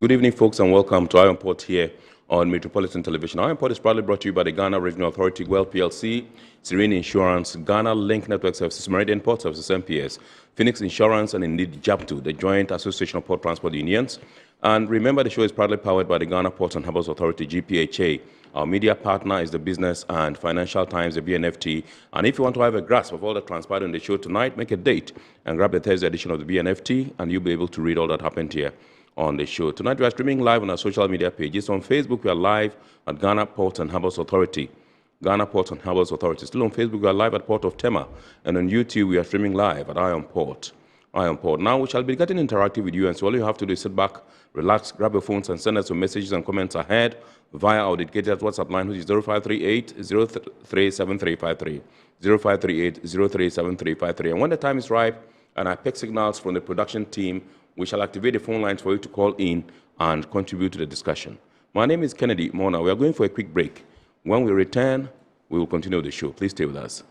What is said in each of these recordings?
Good evening, folks, and welcome to Iron Port here on Metropolitan Television. Iron Port is proudly brought to you by the Ghana Revenue Authority, Well PLC, Serene Insurance, Ghana Link Network Services, Meridian Port Services, MPS, Phoenix Insurance, and indeed JAPTU, the Joint Association of Port Transport Unions. And remember, the show is proudly powered by the Ghana Ports and Harbours Authority, GPHA. Our media partner is the Business and Financial Times, the BNFT. And if you want to have a grasp of all that transpired on the show tonight, make a date and grab the Thursday edition of the BNFT, and you'll be able to read all that happened here on the show. Tonight, we are streaming live on our social media pages. On Facebook, we are live at Ghana Ports and Harbours Authority. Ghana Ports and Harbours Authority. Still on Facebook, we are live at Port of Tema. And on YouTube, we are streaming live at Iron Port. Iron Port. Now, we shall be getting interactive with you, and so all you have to do is sit back, relax, grab your phones, and send us some messages and comments ahead via our dedicated WhatsApp line, which is 0538-037353. 0538-037353. And when the time is right, and I pick signals from the production team, we shall activate the phone lines for you to call in and contribute to the discussion. My name is Kennedy Mona. We are going for a quick break. When we return, we will continue the show. Please stay with us.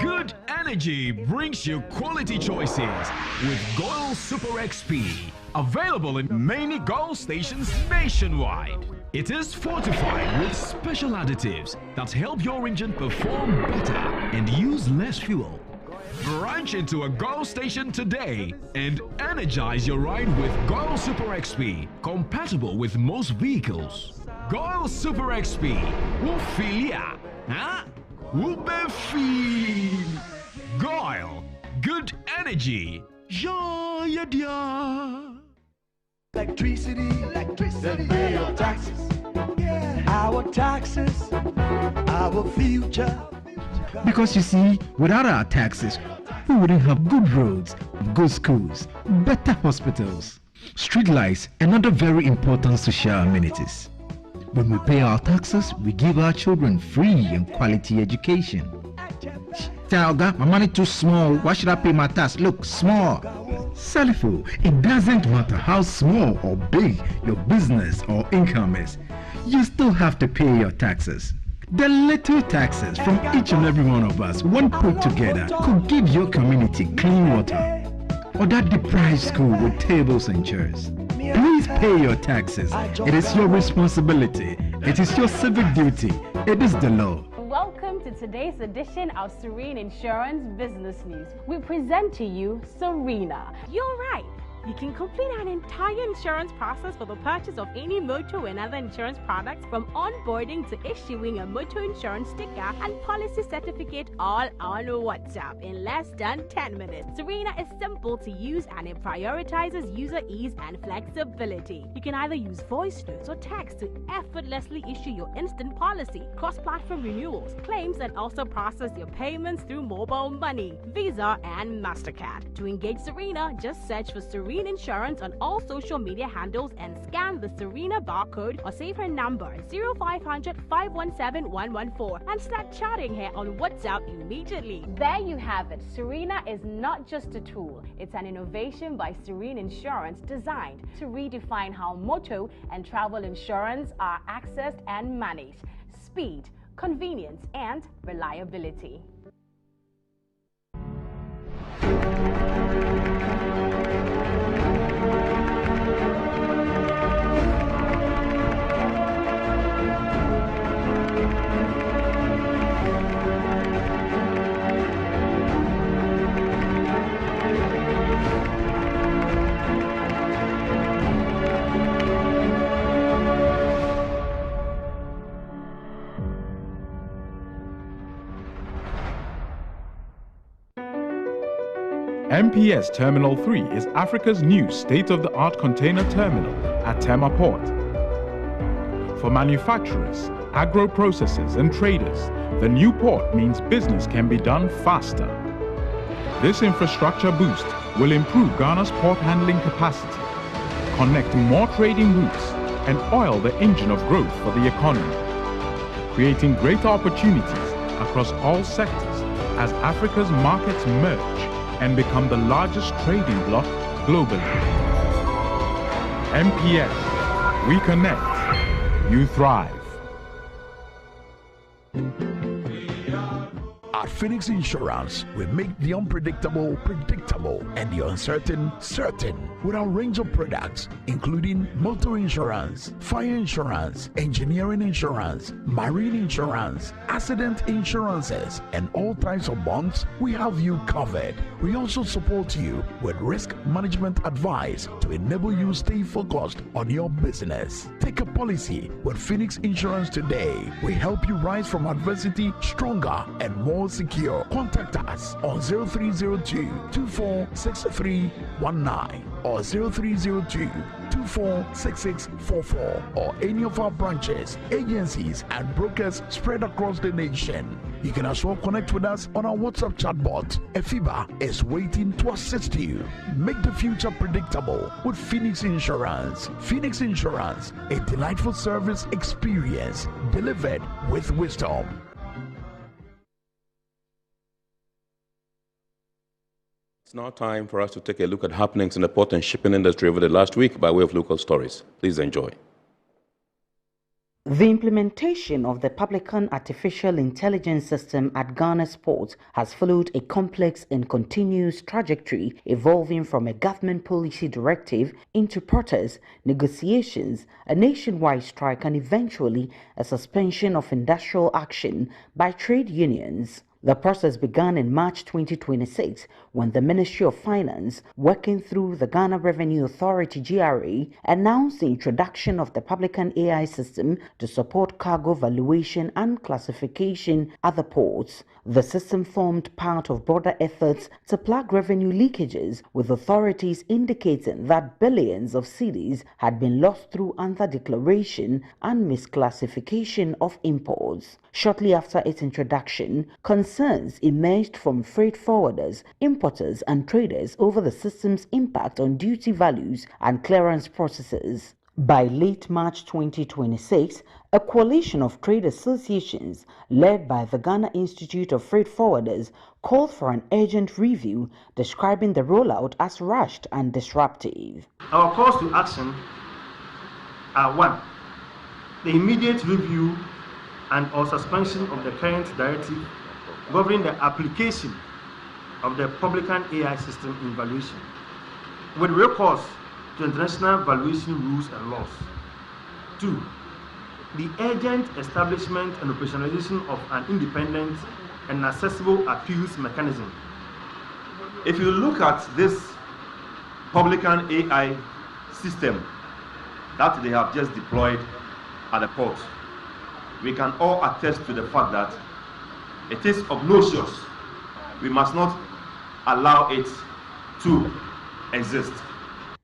Good energy brings you quality choices with Goil Super XP. Available in many Goil stations nationwide. It is fortified with special additives that help your engine perform better and use less fuel. Branch into a Goil station today and energize your ride with Goil Super XP, compatible with most vehicles. Goil Super XP will feel ya, huh? Will be feel. Goil, good energy. Ja, ja, ja. Electricity, then pay your taxes. Yeah. Our taxes, our future. Because you see, without our taxes, we wouldn't have good roads, good schools, better hospitals, street lights, and other very important social amenities. When we pay our taxes, we give our children free and quality education. Talga, my money too small. Why should I pay my tax? Look, small. Salifo, it doesn't matter how small or big your business or income is. You still have to pay your taxes. The little taxes from each and every one of us, when put together, could give your community clean water or that deprived school with tables and chairs. Please pay your taxes. It is your responsibility. It is your civic duty. It is the law. Welcome to today's edition of Serene Insurance Business News. We present to you Serena. You're right. You can complete an entire insurance process for the purchase of any motor and other insurance products, from onboarding to issuing a motor insurance sticker and policy certificate, all on WhatsApp in less than 10 minutes. Serena is simple to use and it prioritizes user ease and flexibility. You can either use voice notes or text to effortlessly issue your instant policy, cross-platform renewals, claims, and also process your payments through mobile money, Visa, and MasterCard. To engage Serena, just search for Serena Insurance on all social media handles and scan the Serena barcode or save her number 0500 517 114 and start chatting her on WhatsApp immediately. There you have it. Serena is not just a tool, it's an innovation by Serene Insurance designed to redefine how motor and travel insurance are accessed and managed. Speed, convenience, and reliability. MPS Terminal 3 is Africa's new state-of-the-art container terminal at Tema Port. For manufacturers, agro-processors and traders, the new port means business can be done faster. This infrastructure boost will improve Ghana's port handling capacity, connect more trading routes, and oil the engine of growth for the economy, creating greater opportunities across all sectors as Africa's markets merge and become the largest trading bloc globally. MPS, we connect, you thrive. At Phoenix Insurance, we make the unpredictable predictable and the uncertain certain with our range of products, including motor insurance, fire insurance, engineering insurance, marine insurance, accident insurances, and all types of bonds. We have you covered. We also support you with risk management advice to enable you stay focused on your business. Take a policy with Phoenix Insurance today. We help you rise from adversity stronger and more secure. Contact us on 0302-246319 or 0302-246644 or any of our branches, agencies, and brokers spread across the nation. You can as well connect with us on our WhatsApp chatbot. Efiba is waiting to assist you. Make the future predictable with Phoenix Insurance. Phoenix Insurance, a delightful service experience delivered with wisdom. It's now time for us to take a look at happenings in the port and shipping industry over the last week by way of local stories. Please enjoy. The implementation of the Publican Artificial Intelligence System at Ghana's ports has followed a complex and continuous trajectory evolving from a government policy directive into protests, negotiations, a nationwide strike, and eventually a suspension of industrial action by trade unions. The process began in March 2026 when the Ministry of Finance, working through the Ghana Revenue Authority-GPHA, announced the introduction of the Publican AI system to support cargo valuation and classification at the ports. The system formed part of broader efforts to plug revenue leakages, with authorities indicating that billions of cedis had been lost through under-declaration and misclassification of imports. Shortly after its introduction, concerns emerged from freight forwarders, importers, and traders over the system's impact on duty values and clearance processes. By late March 2026, a coalition of trade associations led by the Ghana Institute of Freight Forwarders called for an urgent review, describing the rollout as rushed and disruptive. Our calls to action are: 1. The immediate review and or suspension of the current directive governing the application of the Publican AI system in valuation, with recourse to international valuation rules and laws. 2. The urgent establishment and operationalization of an independent and accessible appeals mechanism. If you look at this Publican AI system that they have just deployed at the port, we can all attest to the fact that it is obnoxious. We must not allow it to exist.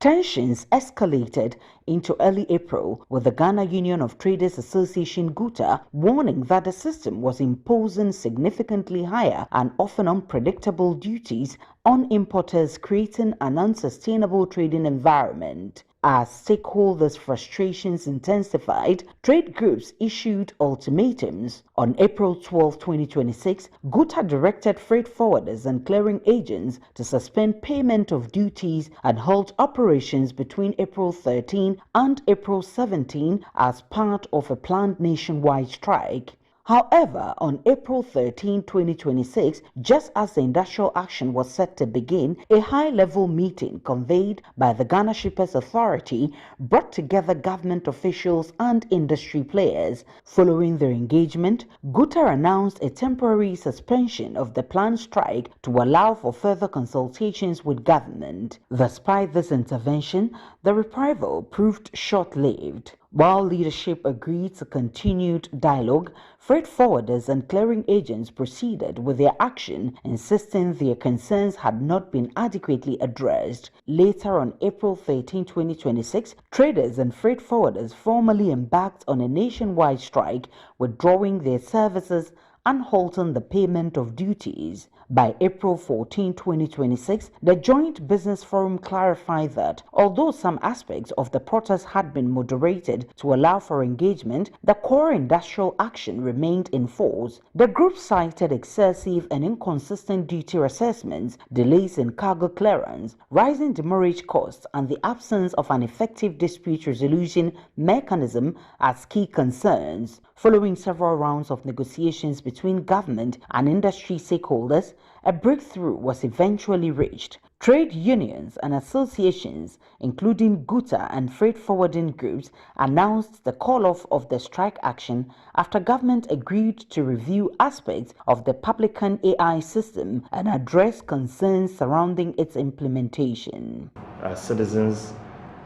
Tensions escalated into early April, with the Ghana Union of Traders Association GUTA warning that the system was imposing significantly higher and often unpredictable duties on importers, creating an unsustainable trading environment. As stakeholders' frustrations intensified, trade groups issued ultimatums. On April 12, 2026, GUTA directed freight forwarders and clearing agents to suspend payment of duties and halt operations between April 13 and April 17 as part of a planned nationwide strike. However, on April 13, 2026, just as the industrial action was set to begin, a high-level meeting convened by the Ghana Shippers Authority brought together government officials and industry players. Following their engagement, GUTA announced a temporary suspension of the planned strike to allow for further consultations with government. Despite this intervention, the reprisal proved short-lived. While leadership agreed to continued dialogue, freight forwarders and clearing agents proceeded with their action, insisting their concerns had not been adequately addressed. Later on April 13, 2026, traders and freight forwarders formally embarked on a nationwide strike, withdrawing their services and halting the payment of duties. By April 14, 2026, the Joint Business Forum clarified that although some aspects of the protest had been moderated to allow for engagement, the core industrial action remained in force. The group cited excessive and inconsistent duty assessments, delays in cargo clearance, rising demurrage costs, and the absence of an effective dispute resolution mechanism as key concerns. Following several rounds of negotiations between government and industry stakeholders, a breakthrough was eventually reached. Trade unions and associations, including GPHA and freight forwarding groups, announced the call-off of the strike action after government agreed to review aspects of the Publican AI system and address concerns surrounding its implementation. As citizens,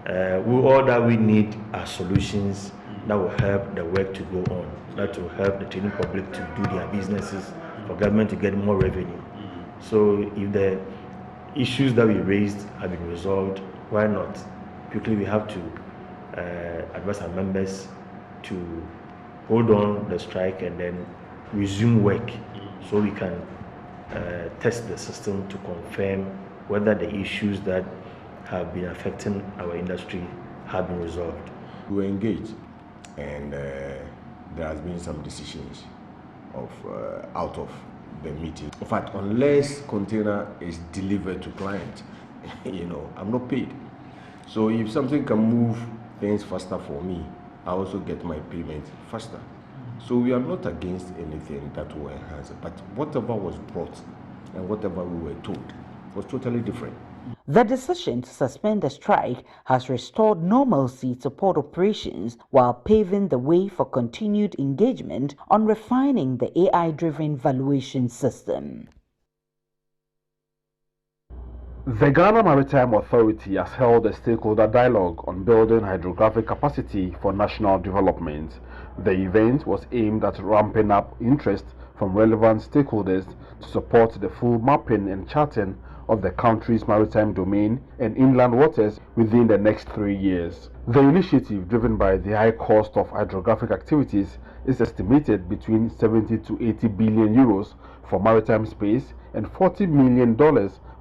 all that we need are solutions that will help the work to go on, that will help the trading public to do their businesses, for government to get more revenue. So if the issues that we raised have been resolved, why not? Quickly, we have to advise our members to hold on the strike and then resume work so we can test the system to confirm whether the issues that have been affecting our industry have been resolved. We were engaged, and there has been some decisions out of the meeting. In fact, unless container is delivered to client, I'm not paid. So if something can move things faster for me, I also get my payment faster. So we are not against anything that will enhance it, but whatever was brought and whatever we were told was totally different. The decision to suspend the strike has restored normalcy to port operations while paving the way for continued engagement on refining the AI-driven valuation system. The Ghana Maritime Authority has held a stakeholder dialogue on building hydrographic capacity for national development. The event was aimed at ramping up interest from relevant stakeholders to support the full mapping and charting of the country's maritime domain and inland waters within the next 3 years. The initiative, driven by the high cost of hydrographic activities, is estimated between 70 to 80 billion euros for maritime space and $40 million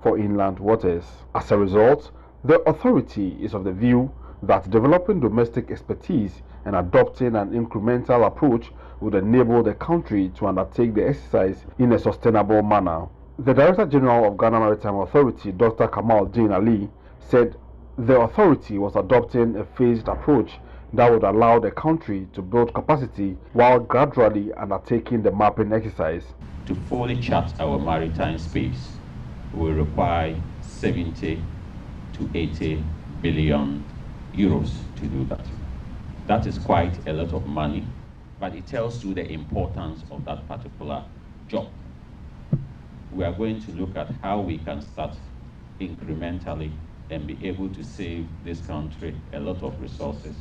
for inland waters. As a result, the authority is of the view that developing domestic expertise and adopting an incremental approach would enable the country to undertake the exercise in a sustainable manner. The Director General of Ghana Maritime Authority, Dr. Kamal Din Ali, said the authority was adopting a phased approach that would allow the country to build capacity while gradually undertaking the mapping exercise. To fully chart our maritime space, we require 70 to 80 billion euros to do that. That is quite a lot of money, but it tells you the importance of that particular job. We are going to look at how we can start incrementally and be able to save this country a lot of resources,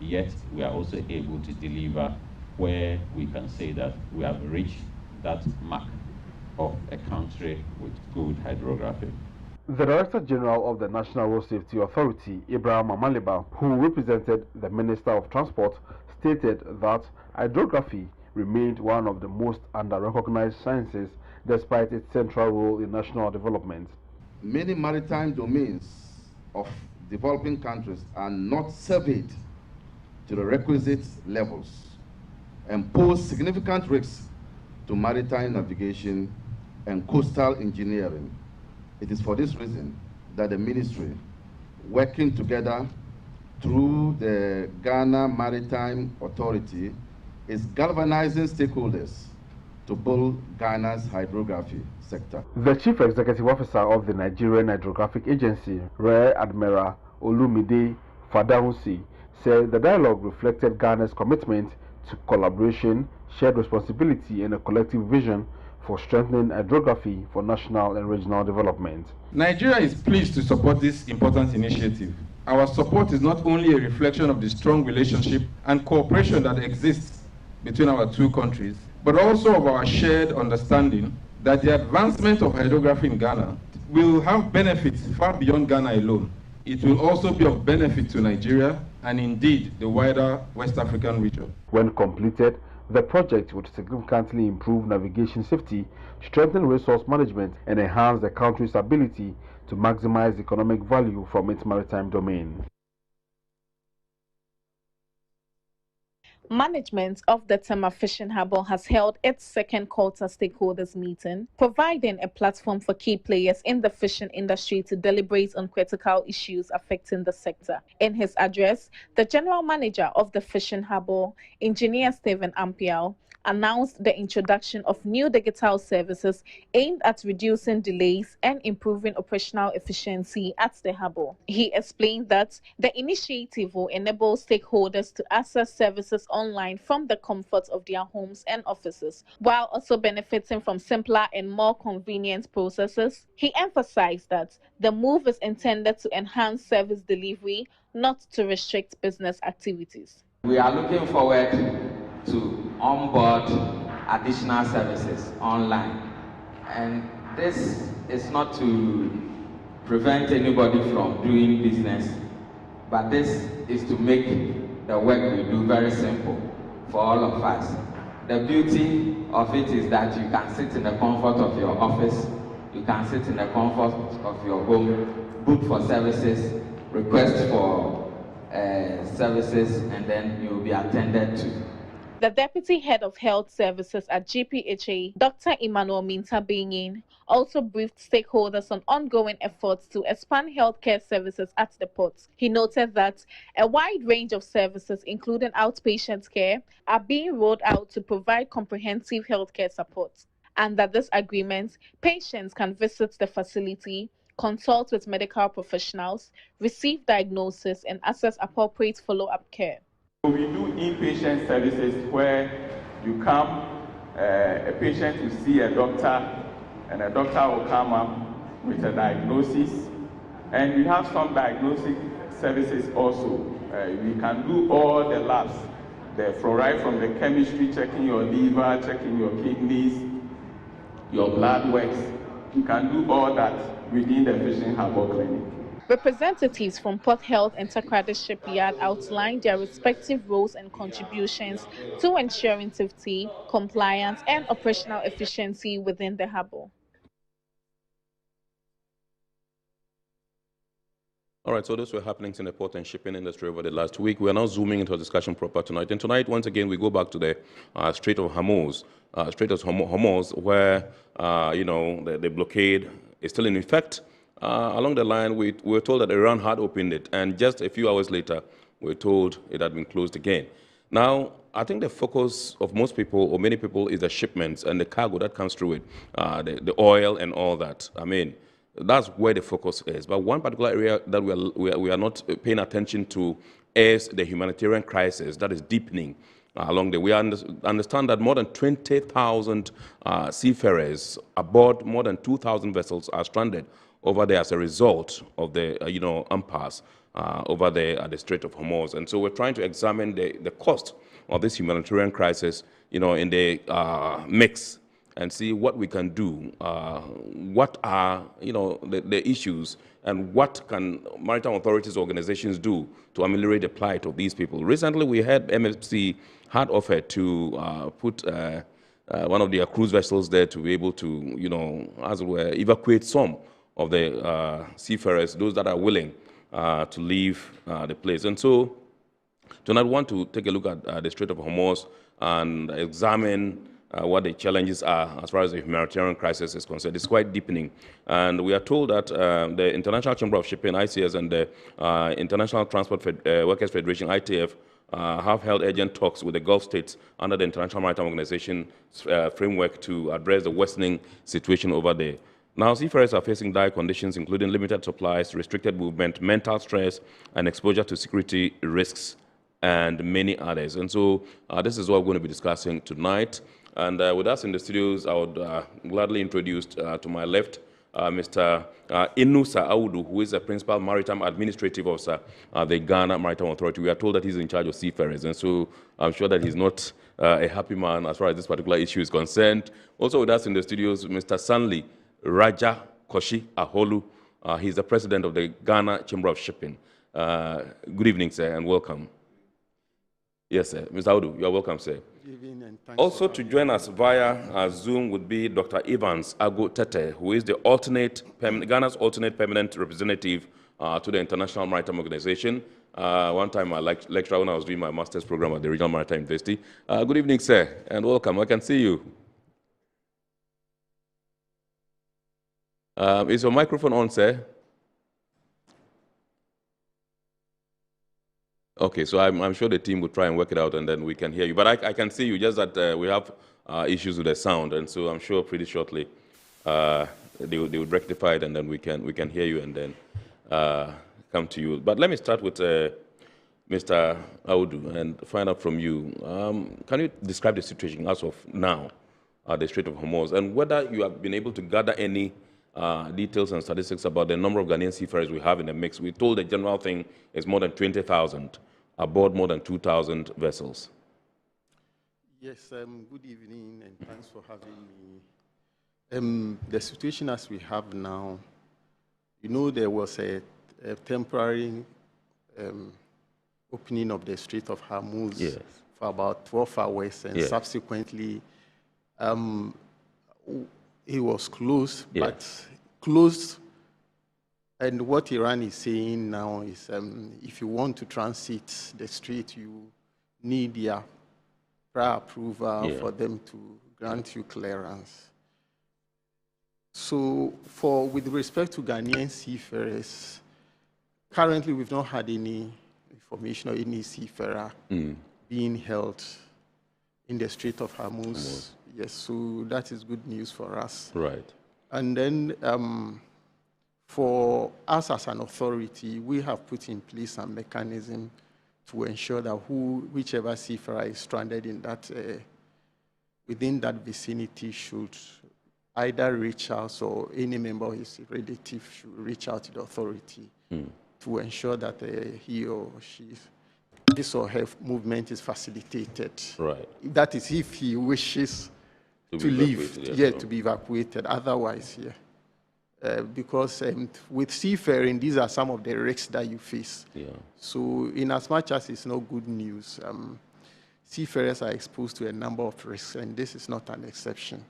yet we are also able to deliver where we can say that we have reached that mark of a country with good hydrography. The Director General of the National Road Safety Authority, Ibrahim Amaliba, who represented the Minister of Transport, stated that hydrography remained one of the most under-recognized sciences despite its central role in national development. Many maritime domains of developing countries are not surveyed to the requisite levels and pose significant risks to maritime navigation and coastal engineering. It is for this reason that the ministry, working together through the Ghana Maritime Authority, is galvanizing stakeholders to build Ghana's hydrography sector. The Chief Executive Officer of the Nigerian Hydrographic Agency, Rear Admiral Olumide Fadahusi, said the dialogue reflected Ghana's commitment to collaboration, shared responsibility, and a collective vision for strengthening hydrography for national and regional development. Nigeria is pleased to support this important initiative. Our support is not only a reflection of the strong relationship and cooperation that exists between our two countries, but also of our shared understanding that the advancement of hydrography in Ghana will have benefits far beyond Ghana alone. It will also be of benefit to Nigeria and indeed the wider West African region. When completed, The project would significantly improve navigation safety, strengthen resource management, and enhance the country's ability to maximize economic value from its maritime domain. Management of the Tema Fishing Harbour has held its second quarter stakeholders meeting, providing a platform for key players in the fishing industry to deliberate on critical issues affecting the sector. In his address, the General Manager of the Fishing Harbour, Engineer Stephen Ampiao, announced the introduction of new digital services aimed at reducing delays and improving operational efficiency at the harbour. He explained that the initiative will enable stakeholders to access services online from the comfort of their homes and offices, while also benefiting from simpler and more convenient processes. He emphasized that the move is intended to enhance service delivery, not to restrict business activities. We are looking forward to onboard additional services online, and this is not to prevent anybody from doing business, but this is to make the work we do very simple for all of us. The beauty of it is that you can sit in the comfort of your office, you can sit in the comfort of your home, book for services, request for services, and then you will be attended to. The Deputy Head of Health Services at GPHA, Dr. Emmanuel Minta-Benyin, also briefed stakeholders on ongoing efforts to expand healthcare services at the port. He noted that a wide range of services, including outpatient care, are being rolled out to provide comprehensive healthcare support, and that this agreement, patients can visit the facility, consult with medical professionals, receive diagnosis, and access appropriate follow-up care. We do inpatient services where you come, a patient will see a doctor, and a doctor will come up with a diagnosis. And we have some diagnostic services also. We can do all the labs, right from the chemistry, checking your liver, checking your kidneys, your blood works. You can do all that within the Fishing Harbour Clinic. Representatives from Port Health and Takoradi Shipyard outlined their respective roles and contributions to ensuring safety, compliance, and operational efficiency within the harbour. All right, so those were happenings in the port and shipping industry over the last week. We are now zooming into a discussion proper tonight. And tonight, once again, we go back to the Strait of Hormuz, where, the blockade is still in effect. Along the line, we were told that Iran had opened it, and just a few hours later, we were told it had been closed again. Now, I think the focus of most people, or many people, is the shipments and the cargo that comes through it, the oil and all that. I mean, that's where the focus is. But one particular area that we are not paying attention to is the humanitarian crisis that is deepening along the way. We understand that more than 20,000 seafarers aboard more than 2,000 vessels are stranded over there as a result of the, impasse over there at the Strait of Hormuz. And so we're trying to examine the cost of this humanitarian crisis, in the mix, and see what we can do, what are, the issues, and what can maritime authorities organizations do to ameliorate the plight of these people. Recently, we had MFC had offered to put one of their cruise vessels there to be able to, as it were, evacuate some of the seafarers, those that are willing to leave the place. And so tonight we want to take a look at the Strait of Hormuz and examine what the challenges are as far as the humanitarian crisis is concerned. It's quite deepening. And we are told that the International Chamber of Shipping, ICS, and the International Transport Workers Federation, ITF, have held urgent talks with the Gulf states under the International Maritime Organization framework to address the worsening situation over there. Now, seafarers are facing dire conditions, including limited supplies, restricted movement, mental stress, and exposure to security risks, and many others. And so this is what we're going to be discussing tonight. And with us in the studios, I would gladly introduce to my left Mr. Inusa Audu, who is the Principal Maritime Administrative Officer at the Ghana Maritime Authority. We are told that he's in charge of seafarers, and so I'm sure that he's not a happy man as far as this particular issue is concerned. Also with us in the studios, Mr. Stanley Raja Koshi Aholu. He's the president of the Ghana Chamber of Shipping. Good evening, sir, and welcome. Yes, sir. Mr. Audu, you are welcome, sir. Good evening, and thanks. Also to join us via Zoom would be Dr. Evans Ago Tete, who is the Ghana's alternate permanent representative to the International Maritime Organization. One time I lectured when I was doing my master's program at the Regional Maritime University. Good evening, sir, and welcome. I can see you. Is your microphone on, sir? Okay, so I'm sure the team will try and work it out, and then we can hear you. But I can see you, just that we have issues with the sound, and so I'm sure pretty shortly they will rectify it, and then we can hear you, and then come to you. But let me start with Mr. Audu and find out from you. Can you describe the situation as of now at the Strait of Hormuz, and whether you have been able to gather any details and statistics about the number of Ghanaian seafarers we have in the mix? We're told the general thing is more than 20,000 aboard more than 2,000 vessels. Yes, good evening and thanks for having me. The situation as we have now, you know, there was a temporary opening of the Strait of Hormuz, yes, for about 12 hours, and yes, subsequently it was closed, yes, but closed. And what Iran is saying now is if you want to transit the strait, you need their prior approval, yeah, for them to grant you clearance. So with respect to Ghanaian seafarers, currently we've not had any information of any seafarer being held in the Strait of Hormuz. Yes, so that is good news for us. Right. And then for us as an authority, we have put in place a mechanism to ensure that whichever seafarer is stranded in that within that vicinity should either reach out, or any member of his relative should reach out to the authority to ensure that he or she, his or her movement is facilitated. Right. That is if he wishes to leave, yeah, to be evacuated. Otherwise, yeah. Because with seafaring, these are some of the risks that you face. Yeah. So in as much as it's not good news, seafarers are exposed to a number of risks, and this is not an exception.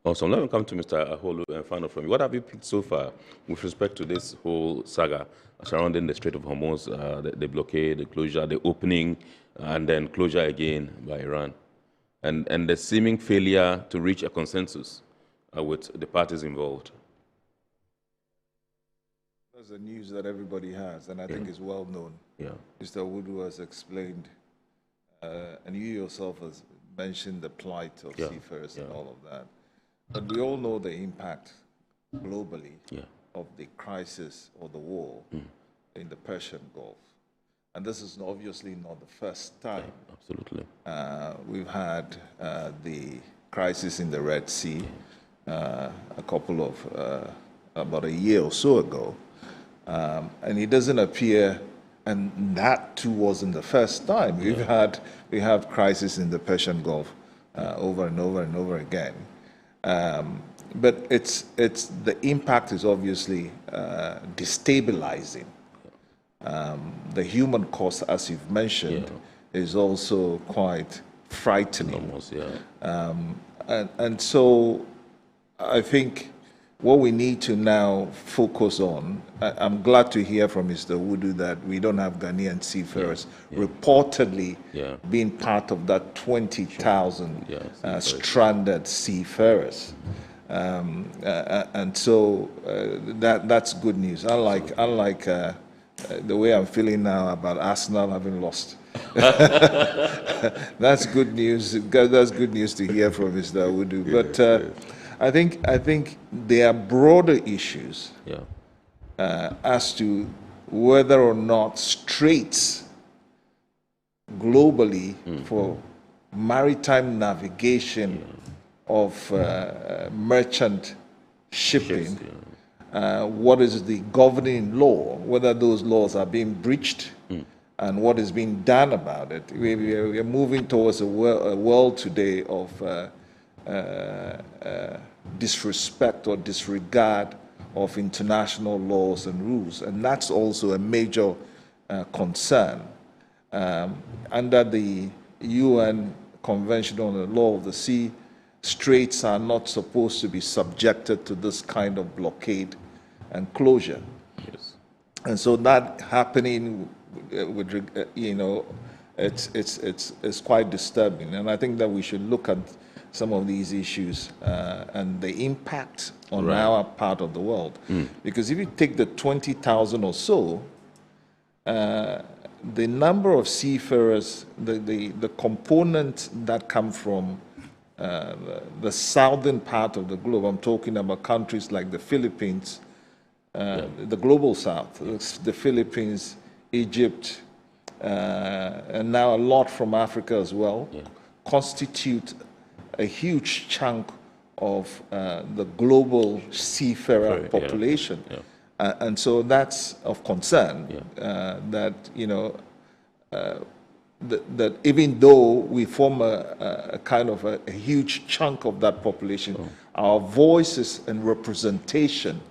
Awesome. Let me come to Mr. Aholu and find out from you. What have you picked so far with respect to this whole saga surrounding the Strait of Hormuz, the blockade, the closure, the opening, and then closure again by Iran, and the seeming failure to reach a consensus with the parties involved? That's the news that everybody has, and I think is well known. Yeah. Mr. Wudu has explained, and you yourself has mentioned the plight of seafarers and all of that. But we all know the impact globally of the crisis or the war in the Persian Gulf. And this is obviously not the first time. Yeah, absolutely. We've had the crisis in the Red Sea a couple of, about a year or so ago. And it doesn't appear, and that too wasn't the first time. We have crisis in the Persian Gulf over and over and over again. But the impact is obviously destabilizing. The human cost, as you've mentioned, is also quite frightening. Almost, and so I think what we need to now focus on, I'm glad to hear from Mr. Wudu that we don't have Ghanaian seafarers reportedly being part of that 20,000 stranded seafarers. And so that's good news. Unlike the way I'm feeling now about Arsenal having lost. That's good news. That's good news to hear from Mr. Wudu. But I think there are broader issues as to whether or not straits globally for maritime navigation of merchant shipping, what is the governing law, whether those laws are being breached, and what is being done about it. We are moving towards a world today of disrespect or disregard of international laws and rules, and that's also a major concern. Under the UN Convention on the Law of the Sea, straits are not supposed to be subjected to this kind of blockade and closure. Yes. And so that happening, it's quite disturbing. And I think that we should look at some of these issues and the impact on our part of the world. Because if you take the 20,000 or so, the number of seafarers, the components that come from the southern part of the globe, I'm talking about countries like the Philippines, the global south, the Philippines, Egypt, and now a lot from Africa as well, constitute a huge chunk of the global seafarer population. And so that's of concern, that, that even though we form a kind of a huge chunk of that population, our voices and representation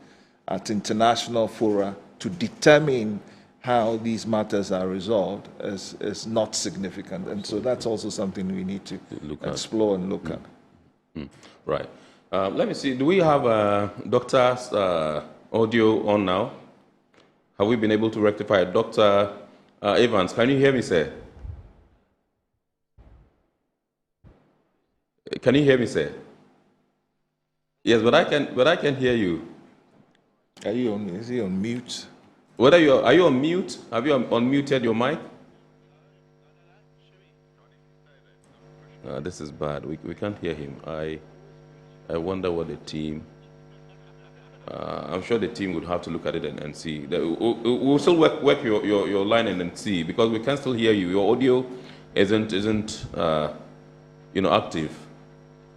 at international fora to determine how these matters are resolved is not significant. And so that's also something we need to explore and look at. Right. Let me see. Do we have doctor's audio on now? Have we been able to rectify it? Dr. Evans, can you hear me, sir? Can you hear me, sir? Yes, but I can hear you. Are you on? Is he on mute? Are you on mute? Have you unmuted your mic? This is bad. We can't hear him. I wonder what the team. I'm sure the team would have to look at it and see. We'll still work your line and see, because we can still hear you. Your audio isn't active.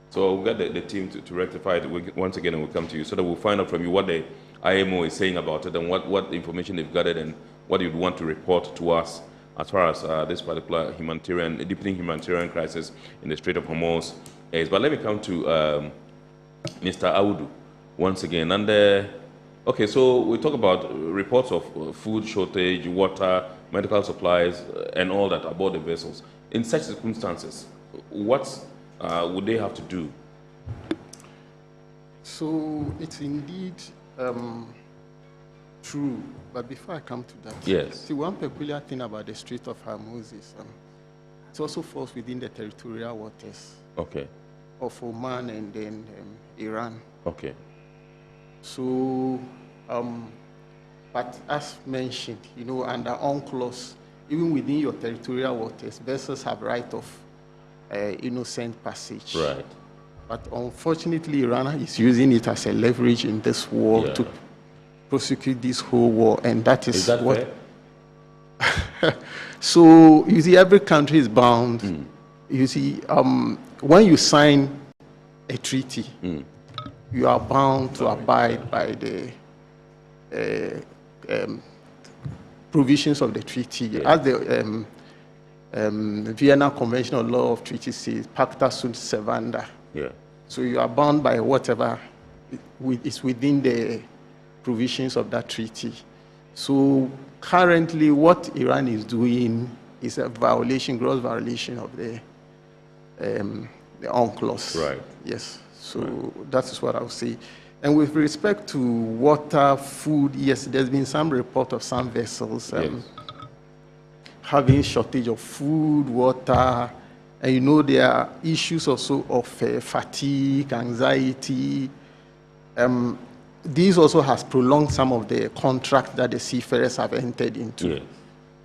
So we'll get the team to rectify it once again, and we'll come to you so that we'll find out from you what the IMO is saying about it and what information they've gathered and what you'd want to report to us as far as this particular deepening humanitarian crisis in the Strait of Hormuz is. But let me come to Mr. Audu once again. And okay, so we talk about reports of food shortage, water, medical supplies, and all that aboard the vessels. In such circumstances, what would they have to do? So it's indeed true, but before I come to that, yes. See, one peculiar thing about the Strait of Hormuz is it also falls within the territorial waters of Oman and then Iran. Okay. So, but as mentioned, under UNCLOS, even within your territorial waters, vessels have right of innocent passage. Right. But unfortunately, Iran is using it as a leverage in this war to prosecute this whole war, and that is that what. Fair? So you see, every country is bound. You see, when you sign a treaty, you are bound to abide by the provisions of the treaty, as the Vienna Convention on Law of Treaties says, "Pacta sunt servanda." Yeah. So you are bound by whatever is within the provisions of that treaty. So currently, what Iran is doing is a violation, gross violation of the UNCLOS. Right. Yes. So that is what I would say. And with respect to water, food, yes, there's been some report of some vessels having shortage of food, water, and there are issues also of fatigue, anxiety. This also has prolonged some of the contracts that the seafarers have entered into. Yes.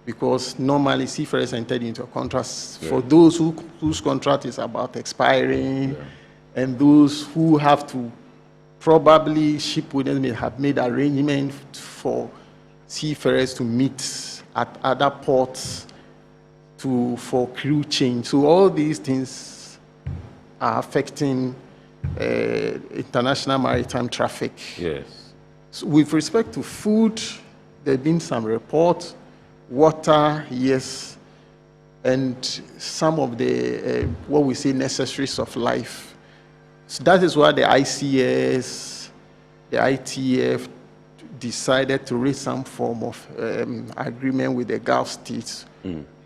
Because normally seafarers entered into a contract for those whose contract is about expiring, and those who have to probably ship owners may have made arrangements for seafarers to meet at other ports for crew change. So all these things are affecting international maritime traffic. Yes. So with respect to food, there have been some reports. Water, yes, and some of the what we say necessaries of life. So that is why the ICS, the ITF decided to reach some form of agreement with the Gulf states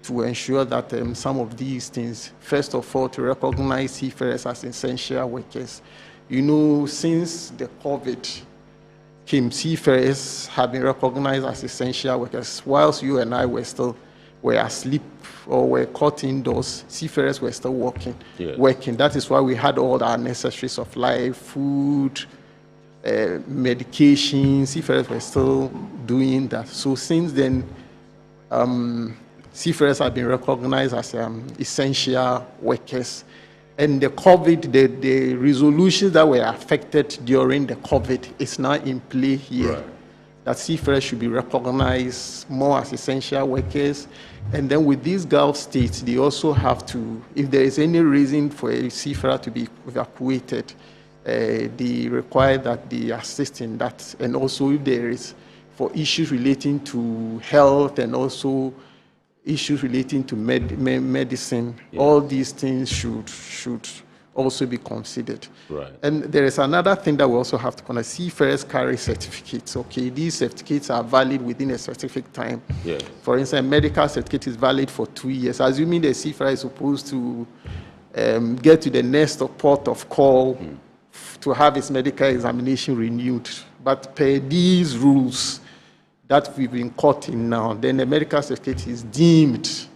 to ensure that some of these things, first of all, to recognize seafarers as essential workers. You know, since the COVID came, seafarers have been recognized as essential workers. Whilst you and I were asleep or were caught indoors, seafarers were still working. That is why we had all our necessary supply, food, medication. Seafarers were still doing that. So since then, seafarers have been recognized as essential workers. And the COVID, the resolutions that were affected during the COVID is now in play here. Right. That seafarers should be recognized more as essential workers. And then with these Gulf states, they also have to, if there is any reason for a seafarer to be evacuated, they require that they assist in that. And also if there is for issues relating to health and also issues relating to medicine, all these things should also be considered. Right. And there is another thing that we also have to consider. Seafarers carry certificates. Okay, these certificates are valid within a specific time. Yes. For instance, a medical certificate is valid for 2 years. Assuming the seafarer is supposed to get to the next port of call to have his medical examination renewed. But per these rules that we've been caught in now, then the medical certificate is deemed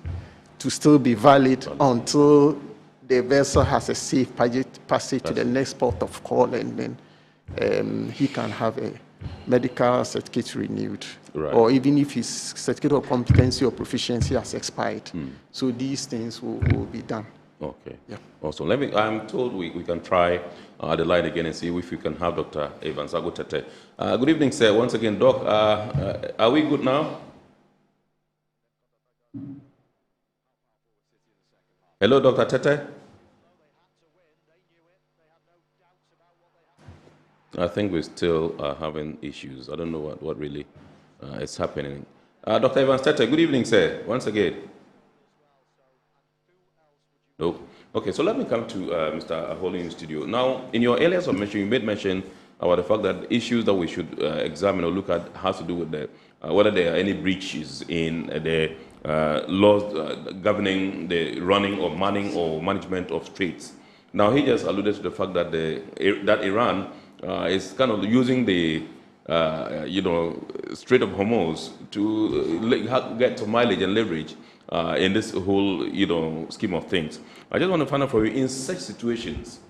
to still be valid until the vessel has a safe passage to the next port of call, and then he can have a medical certificate renewed. Right. Or even if his certificate of competency or proficiency has expired. So these things will be done. Okay. Yeah. Awesome. I'm told we can try the line again and see if we can have Dr. Evans Agutete. Good evening, sir. Once again, Doc, are we good now? Hello, Dr. Tete. I think we're still having issues. I don't know what really is happening. Dr. Evans Tete, good evening, sir. Once again. No. Okay, so let me come to Mr. Aholi in the studio. Now, in your earlier submission, you made mention about the fact that issues that we should examine or look at has to do with the, whether there are any breaches in the laws governing the running or manning or management of straits. Now, he just alluded to the fact that that Iran is kind of using the Strait of Hormuz to get to mileage and leverage in this whole scheme of things. I just want to find out from you, in such situations,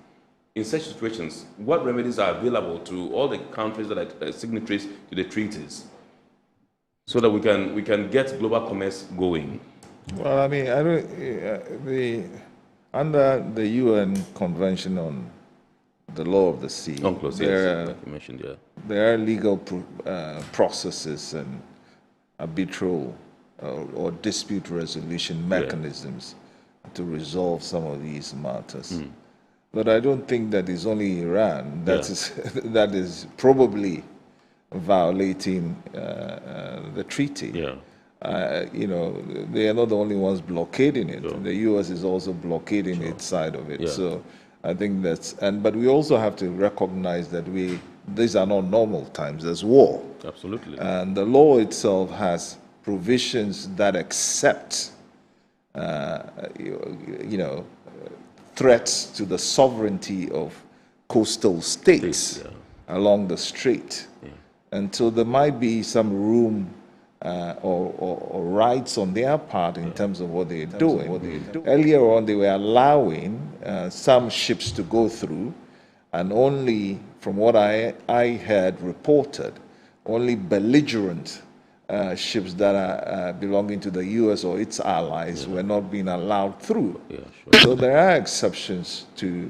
what remedies are available to all the countries that are signatories to the treaties, so that we can get global commerce going? Well, I mean, under the UN Convention on the Law of the Sea, there are legal processes and arbitral or dispute resolution mechanisms to resolve some of these matters. But I don't think that it's only Iran that is probably violating the treaty. They are not the only ones blockading it. The U.S. is also blockading its side of it. So I think but we also have to recognize that these are not normal times. There's war. Absolutely. And the law itself has provisions that accept, threats to the sovereignty of coastal states along the strait. And so there might be some room or rights on their part in terms of what they're doing. Earlier on, they were allowing some ships to go through, and only, from what I heard reported, only belligerent ships that are belonging to the U.S. or its allies were not being allowed through. So there are exceptions to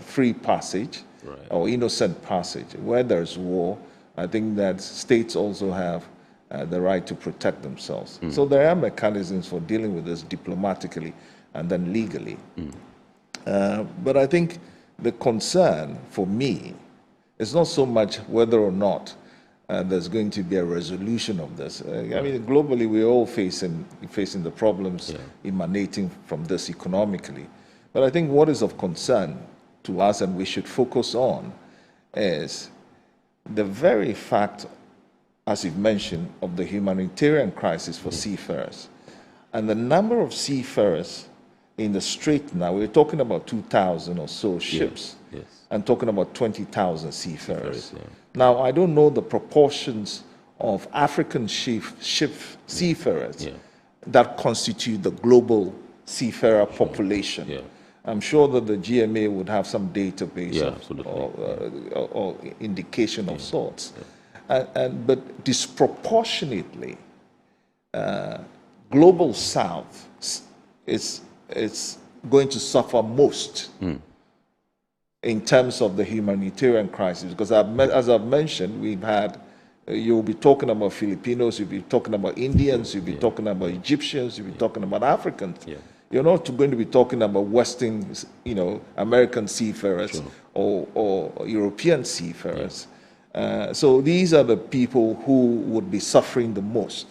free passage or innocent passage. Where there's war, I think that states also have the right to protect themselves. So there are mechanisms for dealing with this diplomatically and then legally. But I think the concern for me is not so much whether or not there's going to be a resolution of this. I mean, globally, we're all facing the problems emanating from this economically. But I think what is of concern to us and we should focus on is the very fact, as you've mentioned, of the humanitarian crisis for seafarers. And the number of seafarers in the strait now, we're talking about 2,000 or so ships, and talking about 20,000 seafarers. Now, I don't know the proportions of African seafarers that constitute the global seafarer population. I'm sure that the GMA would have some database or indication of sorts. But disproportionately, Global South is going to suffer most in terms of the humanitarian crisis. Because as I've mentioned, we've had, you'll be talking about Filipinos, you'll be talking about Indians, you'll be talking about Egyptians, you'll be talking about Africans. You're not going to be talking about Western, American seafarers or European seafarers. So these are the people who would be suffering the most.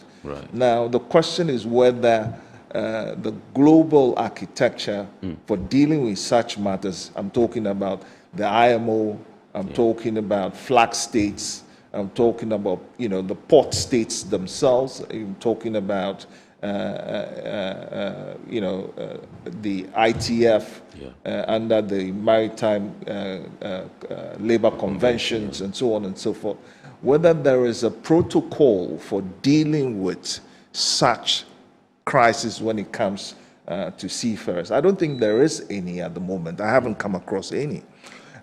Now, the question is whether the global architecture for dealing with such matters, I'm talking about the IMO, I'm talking about flag states, I'm talking about, the port states themselves, I'm talking about, the ITF under the Maritime Labor Conventions and so on and so forth, whether there is a protocol for dealing with such crisis when it comes to seafarers. I don't think there is any at the moment. I haven't come across any.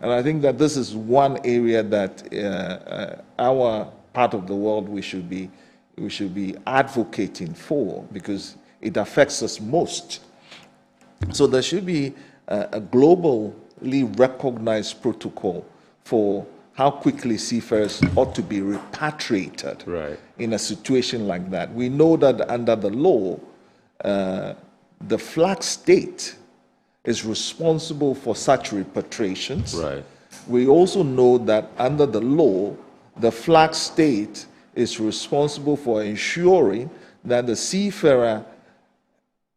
And I think that this is one area that our part of the world we should be advocating for, because it affects us most. So there should be a globally recognized protocol for how quickly seafarers ought to be repatriated in a situation like that. We know that under the law, the flag state is responsible for such repatriations. We also know that under the law, the flag state is responsible for ensuring that the seafarer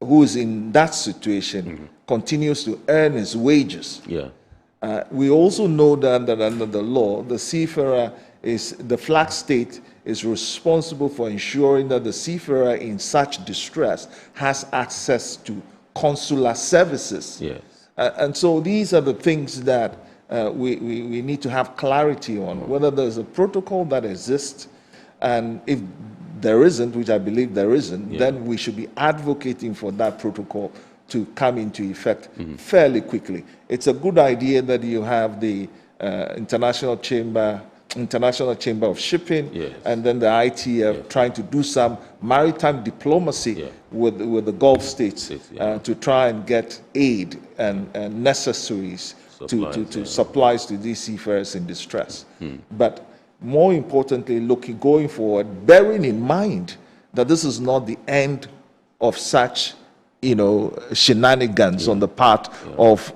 who is in that situation continues to earn his wages. We also know that under the law, the flag state is responsible for ensuring that the seafarer in such distress has access to consular services. And so these are the things that we need to have clarity on, whether there's a protocol that exists, and if there isn't, which I believe there isn't, then we should be advocating for that protocol to come into effect fairly quickly. It's a good idea that you have the International Chamber of Shipping, and then the ITF trying to do some maritime diplomacy with the Gulf states to try and get aid and necessaries to supplies to these seafarers in distress. But more importantly, going forward, bearing in mind that this is not the end of such shenanigans on the part of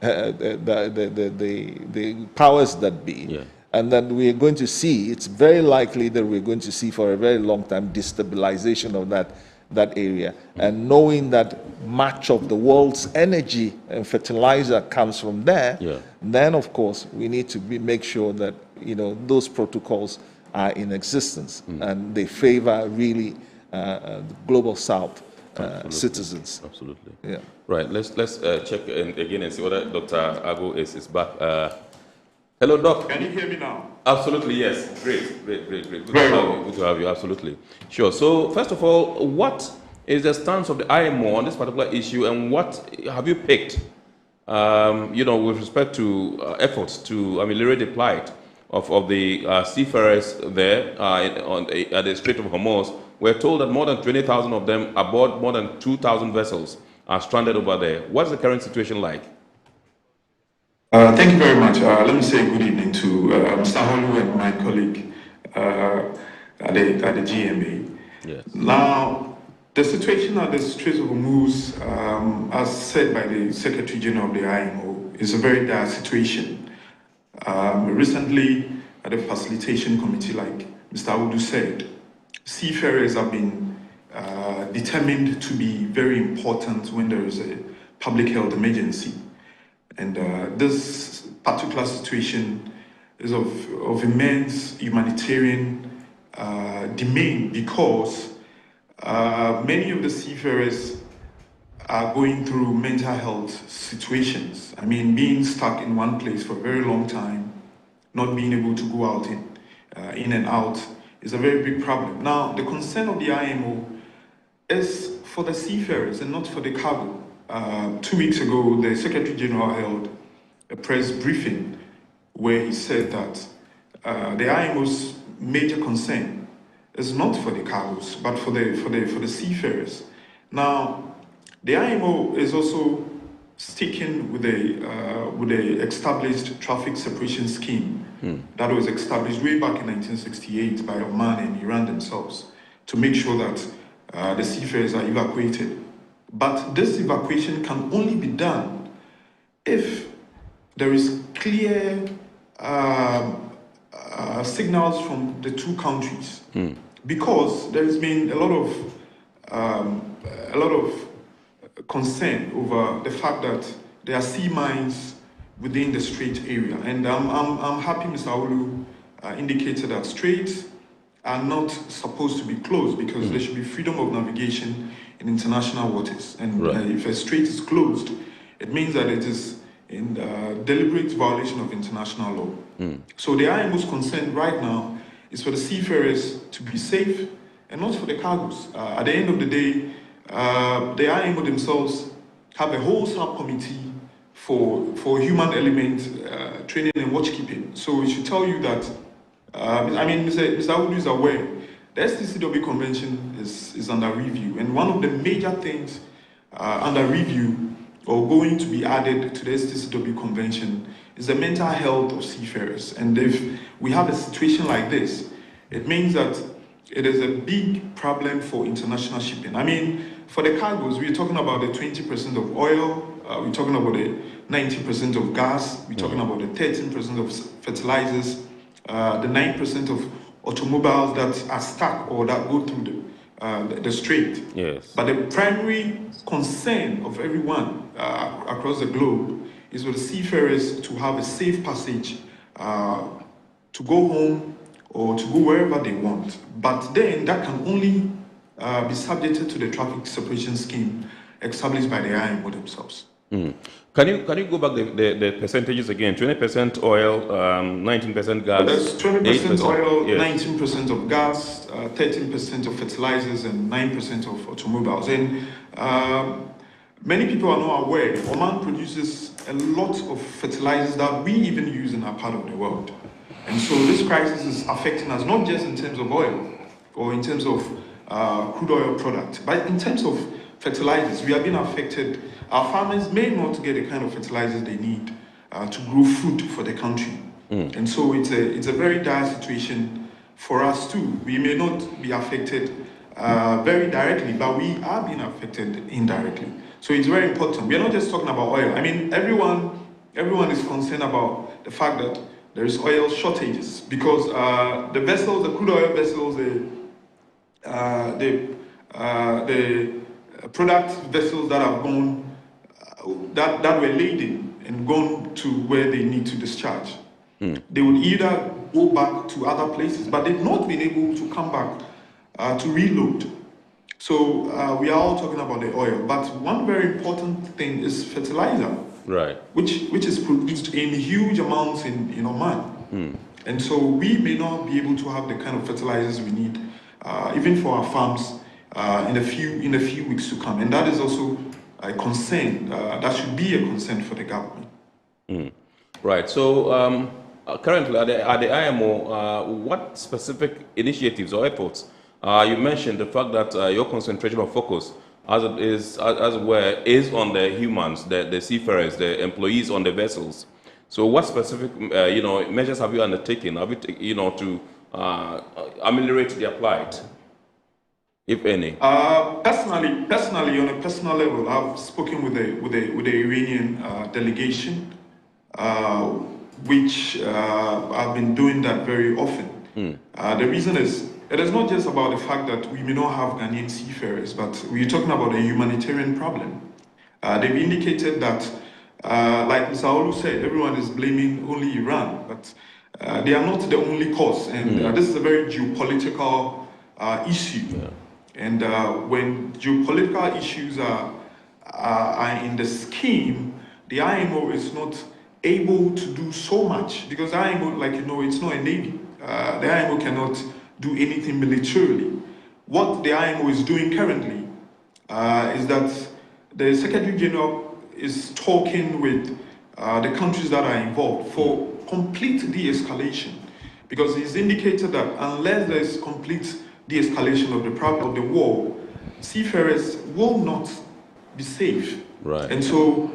the powers that be. And then we're going to see, it's very likely that we're going to see for a very long time destabilization of that area. And knowing that much of the world's energy and fertilizer comes from there, then of course we need to make sure that those protocols are in existence and they favor really the global South citizens. Absolutely. Right. Let's check again and see whether Dr. Ago is back. Hello, Doc. Can you hear me now? Absolutely, yes. Great. Good to have you. Absolutely. Sure. So, first of all, what is the stance of the IMO on this particular issue, and what have you picked, with respect to efforts to ameliorate the plight of the seafarers there at the Strait of Hormuz? We're told that more than 20,000 of them aboard more than 2,000 vessels are stranded over there. What's the current situation like? Thank you very much. Let me say good evening to Mr. Holu and my colleague at the GMA. Now, the situation at the Strait of Hormuz, as said by the Secretary General of the IMO, is a very dire situation. Recently, at the Facilitation Committee, like Mr. Audu said, seafarers have been determined to be very important when there is a public health emergency. And this particular situation is of immense humanitarian domain because many of the seafarers are going through mental health situations. I mean, being stuck in one place for a very long time, not being able to go out in and out is a very big problem. Now, the concern of the IMO is for the seafarers and not for the cargo. 2 weeks ago, the Secretary General held a press briefing where he said that the IMO's major concern is not for the cargoes, but for the seafarers. Now, the IMO is also sticking with the established traffic separation scheme that was established way back in 1968 by Oman and Iran themselves to make sure that the seafarers are evacuated. But this evacuation can only be done if there is clear signals from the two countries, because there has been a lot of concern over the fact that there are sea mines within the Strait area, and I'm happy Mr. Aulu indicated that straits are not supposed to be closed because there should be freedom of navigation in international waters, and if a strait is closed, it means that it is in deliberate violation of international law. So the IMO's concern right now is for the seafarers to be safe and not for the cargoes. At the end of the day, the IMO themselves have a whole subcommittee for human element training and watchkeeping. So it should tell you that, I mean, Mr. Audu is aware, the STCW convention is under review, and one of the major things under review or going to be added to the STCW convention is the mental health of seafarers. And if we have a situation like this, it means that it is a big problem for international shipping. I mean, for the cargoes, we're talking about the 20% of oil, we're talking about the 90% of gas, we're talking about the 13% of fertilizers, the 9% of automobiles that are stuck or that go through the strait. Yes. But the primary concern of everyone across the globe is for the seafarers to have a safe passage to go home or to go wherever they want. But then that can only be subjected to the traffic separation scheme established by the IMO themselves. Can you go back the percentages again? 20% oil, 19% gas. There's 20% oil, yes. 19% of gas, 13% of fertilizers, and 9% of automobiles. And many people are not aware, Oman produces a lot of fertilizers that we even use in our part of the world. And so this crisis is affecting us not just in terms of oil or in terms of crude oil product, but in terms of fertilizers. We are being affected. Our farmers may not get the kind of fertilizers they need to grow food for the country. And so it's a very dire situation for us too. We may not be affected very directly, but we are being affected indirectly. So it's very important. We are not just talking about oil. I mean, everyone is concerned about the fact that there is oil shortages because the vessels, the crude oil vessels, the product vessels that have gone, that were laden and gone to where they need to discharge, they would either go back to other places, but they've not been able to come back to reload. So we are all talking about the oil, but one very important thing is fertilizer, right? Which is produced in huge amounts in Oman, and so we may not be able to have the kind of fertilizers we need, even for our farms, in a few weeks to come, and that is also a concern. That should be a concern for the government. Right. So currently at the IMO, what specific initiatives or efforts? You mentioned the fact that your concentration of focus, as it were, is on the humans, the seafarers, the employees on the vessels. So, what specific measures have you undertaken? Have you to ameliorate their plight, if any? Personally, on a personal level, I've spoken with the Iranian delegation, which I've been doing that very often. The reason is, it is not just about the fact that we may not have Ghanaian seafarers, but we're talking about a humanitarian problem. They've indicated that, like Mr. Aulu said, everyone is blaming only Iran, but they are not the only cause. And this is a very geopolitical issue. And when geopolitical issues are in the scheme, the IMO is not able to do so much because the IMO, like you know, it's not a navy. The IMO cannot do anything militarily. What the IMO is doing currently is that the Secretary General is talking with the countries that are involved for complete de-escalation, because he's indicated that unless there's complete de-escalation of the problem of the war, seafarers will not be safe. Right. And so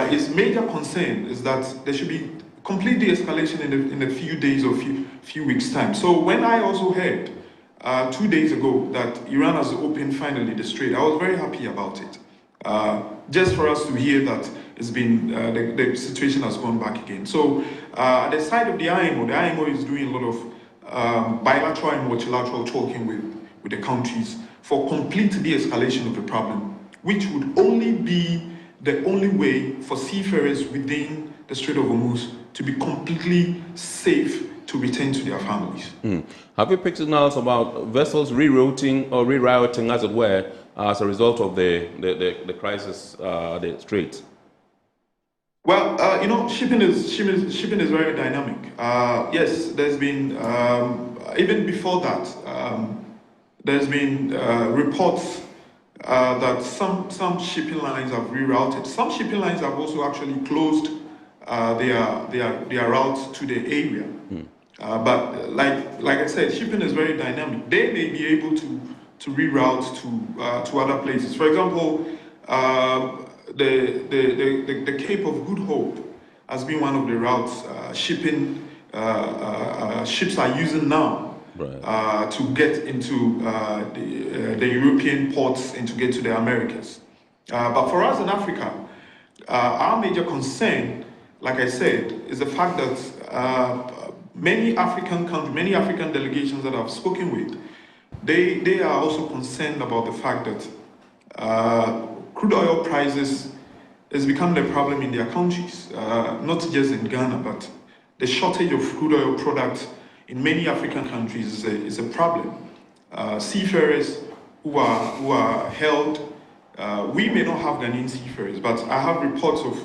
his major concern is that there should be complete de-escalation in a few days or few weeks' time. So when I also heard 2 days ago that Iran has opened finally the strait, I was very happy about it. Just for us to hear that it's been the situation has gone back again. So at the side of the IMO is doing a lot of bilateral and multilateral talking with the countries for complete de-escalation of the problem, which would only be the only way for seafarers within the Strait of Hormuz to be completely safe to return to their families. Have you picked signals about vessels rerouting, as it were, as a result of the crisis, the Strait? Well, you know, shipping is very dynamic. Yes, there's been even before that, there's been reports that some shipping lines have rerouted. Some shipping lines have also actually closed their route to the area. But like I said, shipping is very dynamic. They may be able to reroute to other places. For example, the Cape of Good Hope has been one of the routes ships are using now to get into the European ports and to get to the Americas. But for us in Africa, our major concern, like I said, is the fact that many African countries, many African delegations that I've spoken with, they are also concerned about the fact that crude oil prices has become the problem in their countries, not just in Ghana, but the shortage of crude oil products in many African countries is a problem. Seafarers who are held, we may not have Ghanaian seafarers, but I have reports of,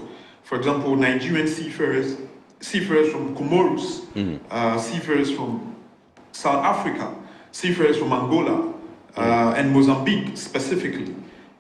for example, Nigerian seafarers from Comoros, seafarers from South Africa, seafarers from Angola, and Mozambique specifically,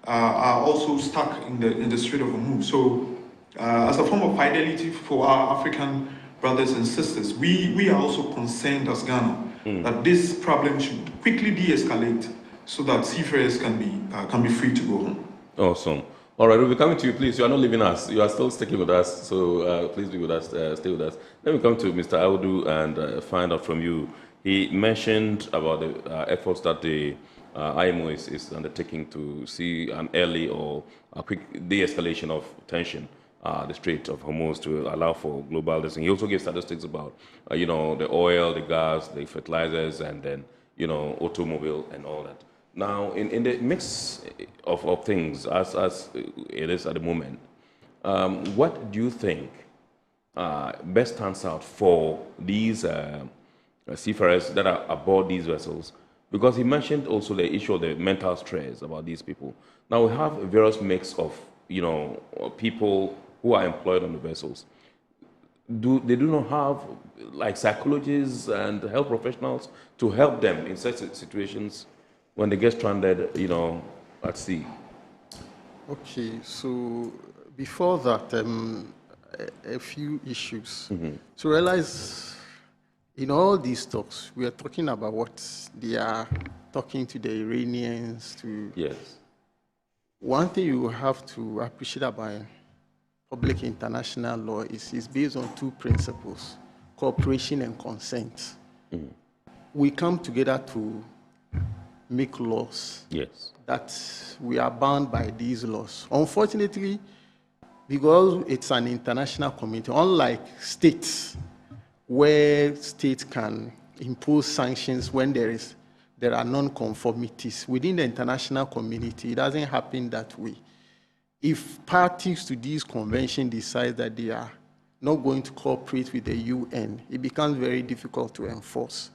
are also stuck in the Strait of Hormuz. So, as a form of fidelity for our African brothers and sisters, we are also concerned as Ghana that this problem should quickly de-escalate so that seafarers can be free to go home. Awesome. All right, we'll be coming to you, please. You are not leaving us. You are still sticking with us, so please be with us, stay with us. Let me come to Mr. Audu and find out from you. He mentioned about the efforts that the IMO is undertaking to see an early or a quick de-escalation of tension, the Strait of Hormuz, to allow for global this. He also gave statistics about, you know, the oil, the gas, the fertilizers, and then, you know, automobile and all that. Now, in the mix of things as it is at the moment, what do you think best stands out for these seafarers that are aboard these vessels? Because he mentioned also the issue of the mental stress about these people. Now, we have a various mix of, you know, people who are employed on the vessels. They do not have, like, psychologists and health professionals to help them in such situations when they get stranded, you know, at sea? Okay, so before that, a few issues. To realize in all these talks, we are talking about what they are talking to the Iranians to. Yes. One thing you have to appreciate about public international law is it's based on two principles: cooperation and consent. We come together to make laws. Yes. That we are bound by these laws. Unfortunately, because it's an international community, unlike states, where states can impose sanctions when there are non-conformities within the international community, it doesn't happen that way. If parties to these conventions decide that they are not going to cooperate with the UN, it becomes very difficult to enforce.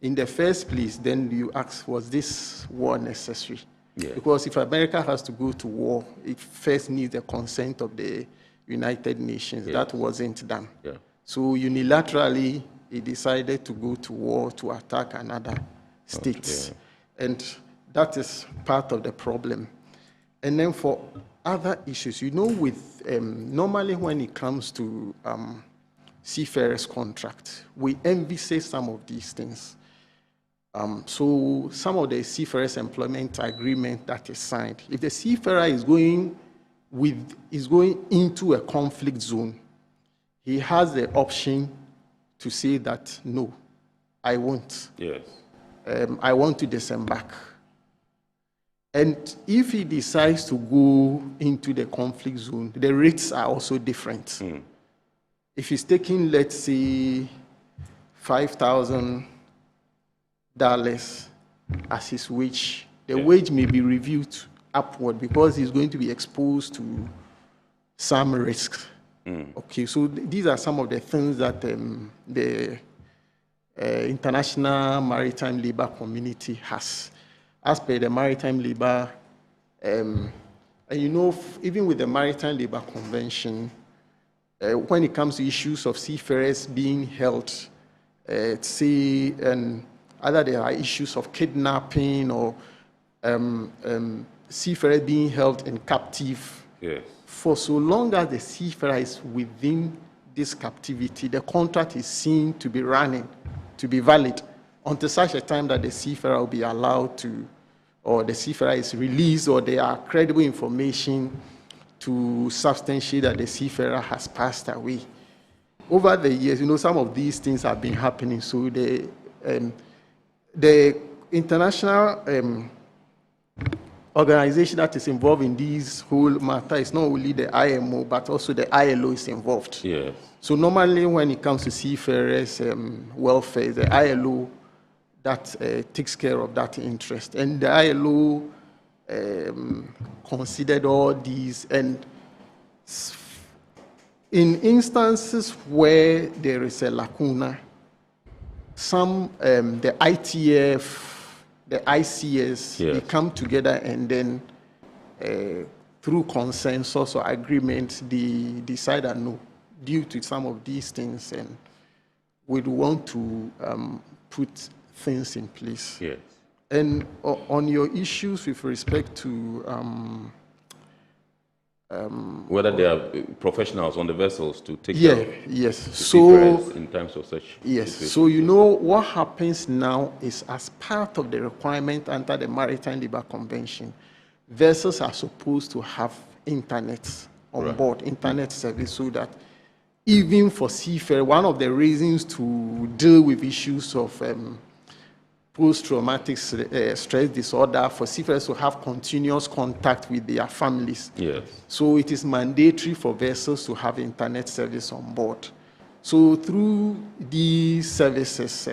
in the first place, then you ask, was this war necessary? Yes. Because if America has to go to war, it first needs the consent of the United Nations. Yes. That wasn't done. Yeah. So unilaterally, he decided to go to war to attack another state. Okay. And that is part of the problem. And then for other issues, you know, with normally when it comes to seafarers' contract, we envisage some of these things. So some of the seafarers' employment agreement that is signed, if the seafarer is going into a conflict zone, he has the option to say that, no, I won't. Yes. I want to disembark. And if he decides to go into the conflict zone, the rates are also different. If he's taking, let's say, $5,000 as his wage, the wage may be reviewed upward because he's going to be exposed to some risks. Okay, so these are some of the things that the International Maritime Labour Community has. As per the Maritime Labour, and you know, even with the Maritime Labour Convention, when it comes to issues of seafarers being held, say, either there are issues of kidnapping or seafarers being held in captive. Yes. For so long as the seafarer is within this captivity, the contract is seen to be running, to be valid, until such a time that the seafarer will be allowed to, or the seafarer is released, or there are credible information to substantiate that the seafarer has passed away. Over the years, you know, some of these things have been happening. So the international organization that is involved in this whole matter is not only the IMO, but also the ILO is involved. Yes. So normally when it comes to seafarers' welfare, the ILO that takes care of that interest. And the ILO considered all these, and in instances where there is a lacuna, some, the ITF, the ICS, they come together and then through consensus or agreement, they decide that no, due to some of these things, and we'd want to put things in place. Yes. And on your issues with respect to whether they are professionals on the vessels to take yeah, care of yes. So in times of such yes. situations. So you know what happens now is, as part of the requirement under the Maritime Labour Convention, vessels are supposed to have internet on board, internet service, so that even for seafarer, one of the reasons to deal with issues of post-traumatic stress disorder, for seafarers to have continuous contact with their families. Yes. So it is mandatory for vessels to have internet service on board. So through these services,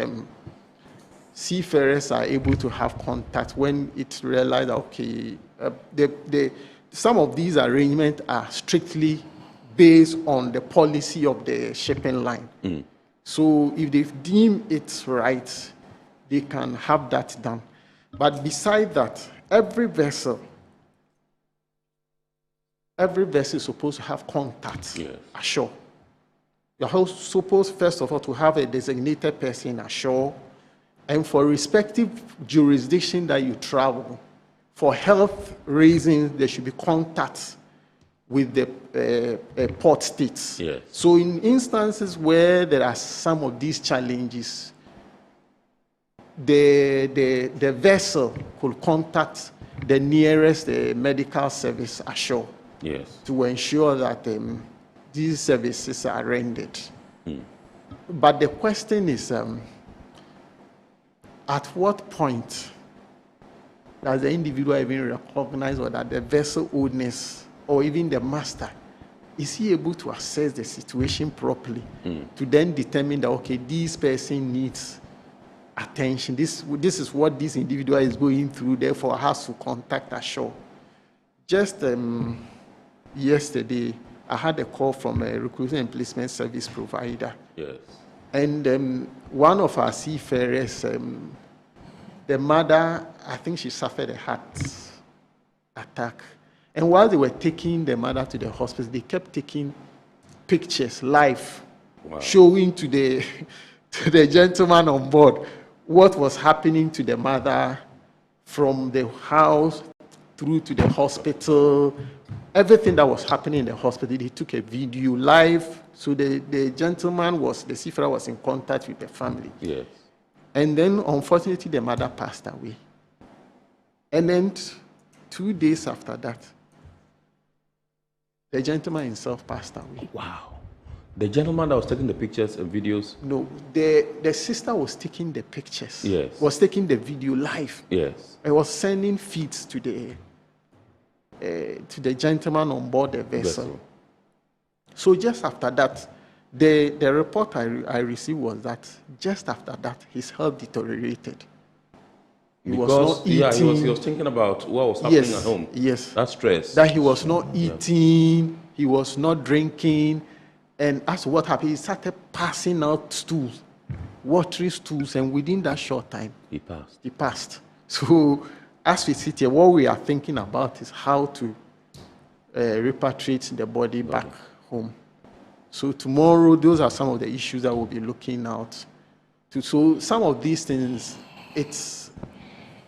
seafarers are able to have contact when it's realized that, okay, some of these arrangements are strictly based on the policy of the shipping line. So if they deem it right, they can have that done. But beside that, every vessel is supposed to have contact ashore. You're supposed, first of all, to have a designated person ashore, and for respective jurisdiction that you travel, for health reasons, there should be contact with the port states. Yes. So in instances where there are some of these challenges, the vessel could contact the nearest medical service ashore to ensure that these services are rendered. But the question is, at what point does the individual even recognize, or that the vessel owners or even the master, is he able to assess the situation properly to then determine that, okay, this person needs attention, this is what this individual is going through, therefore has to contact ashore. Just yesterday, I had a call from a recruitment and placement service provider. Yes. And one of our seafarers, the mother, I think she suffered a heart attack. And while they were taking the mother to the hospital, they kept taking pictures live, showing to the gentleman on board what was happening to the mother from the house through to the hospital, everything that was happening in the hospital. They took a video live. So the gentleman the seafarer was in contact with the family. Yes. And then, unfortunately, the mother passed away. And then 2 days after that, the gentleman himself passed away. Wow. The gentleman that was taking the pictures and videos? No, the sister was taking the pictures. Yes. Was taking the video live. Yes. I was sending feeds to the gentleman on board the vessel. So just after that, the report I received was that just after that, his health deteriorated. He was not eating. He was thinking about what was happening at home. Yes. That stress. That he was not eating, he was not drinking. And as what happened, he started passing out stools, watery stools, and within that short time, he passed. He passed. So as we sit here, what we are thinking about is how to repatriate the body back home. So tomorrow, those are some of the issues that we'll be looking out to. So some of these things, it's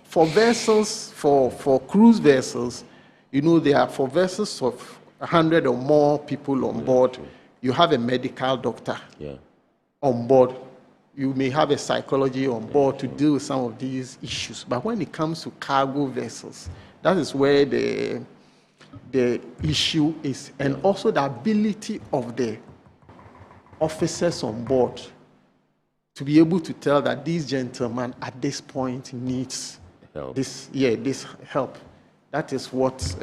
for vessels, for cruise vessels, you know, they are for vessels of 100 or more people on board. You have a medical doctor on board. You may have a psychology on board to deal with some of these issues. But when it comes to cargo vessels, that is where the issue is. And also the ability of the officers on board to be able to tell that these gentlemen at this point needs help. this help. That is what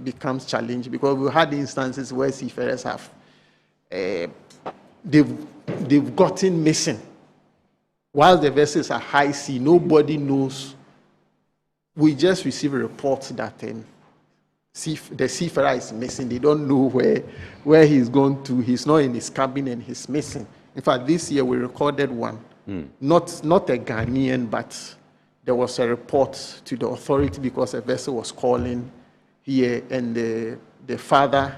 becomes challenging, because we had instances where seafarers have they've gotten missing while the vessels are high sea. Nobody knows. We just receive reports that the seafarer is missing. They don't know where he's gone to. He's not in his cabin and he's missing. In fact, this year we recorded one, not a Ghanaian, but there was a report to the authority because a vessel was calling here, and the father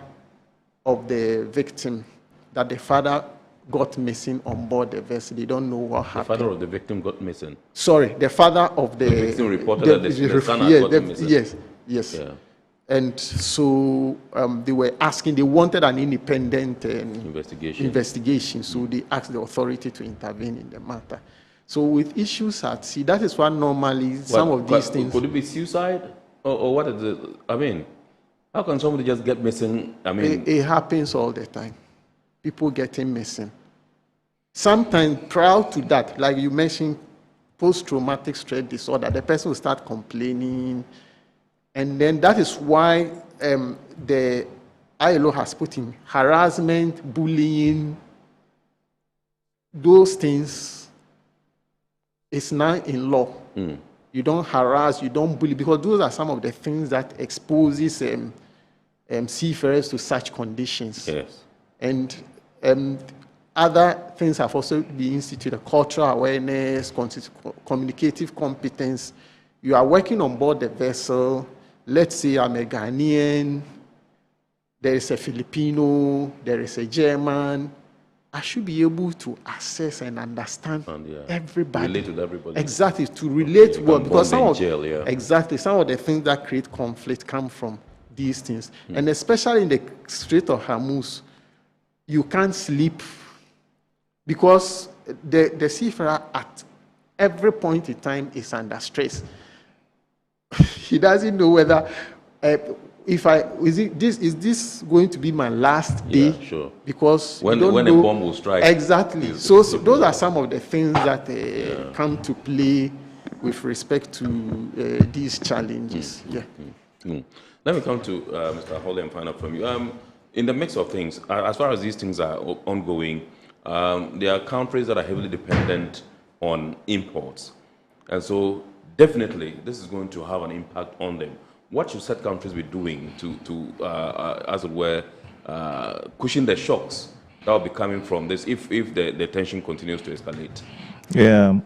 of the victim, that the father got missing on board the vessel. They don't know what happened. The father of the victim got missing? Sorry, the father of the victim reported that the son had gotten missing. Yes. Yeah. And so they were asking, they wanted an independent investigation. So they asked the authority to intervene in the matter. So with issues at sea, that is why normally some of these things... Could it be suicide? Or what is it? I mean, how can somebody just get missing? I mean... It happens all the time. People getting missing. Sometimes prior to that, like you mentioned, post-traumatic stress disorder, the person will start complaining. And then that is why the ILO has put in harassment, bullying, those things is now in law. You don't harass, you don't bully, because those are some of the things that exposes seafarers to such conditions. Yes. And other things have also been instituted: cultural awareness, communicative competence. You are working on board the vessel. Let's say I'm a Ghanaian, there is a Filipino, there is a German. I should be able to assess and understand everybody. Relate with everybody. Exactly, to relate well, because some of the things that create conflict come from these things. And especially in the Strait of Hormuz, you can't sleep because the seafarer at every point in time is under stress. He doesn't know whether is this going to be my last day? Yeah, sure. Because when a bomb will strike. Exactly. So those are some of the things that come to play with respect to these challenges. Let me come to Mr. Holly and find out from you. In the mix of things, as far as these things are ongoing, there are countries that are heavily dependent on imports. And so definitely this is going to have an impact on them. What should said countries be doing to as it were, cushion the shocks that that will be coming from this if the tension continues to escalate? Yeah.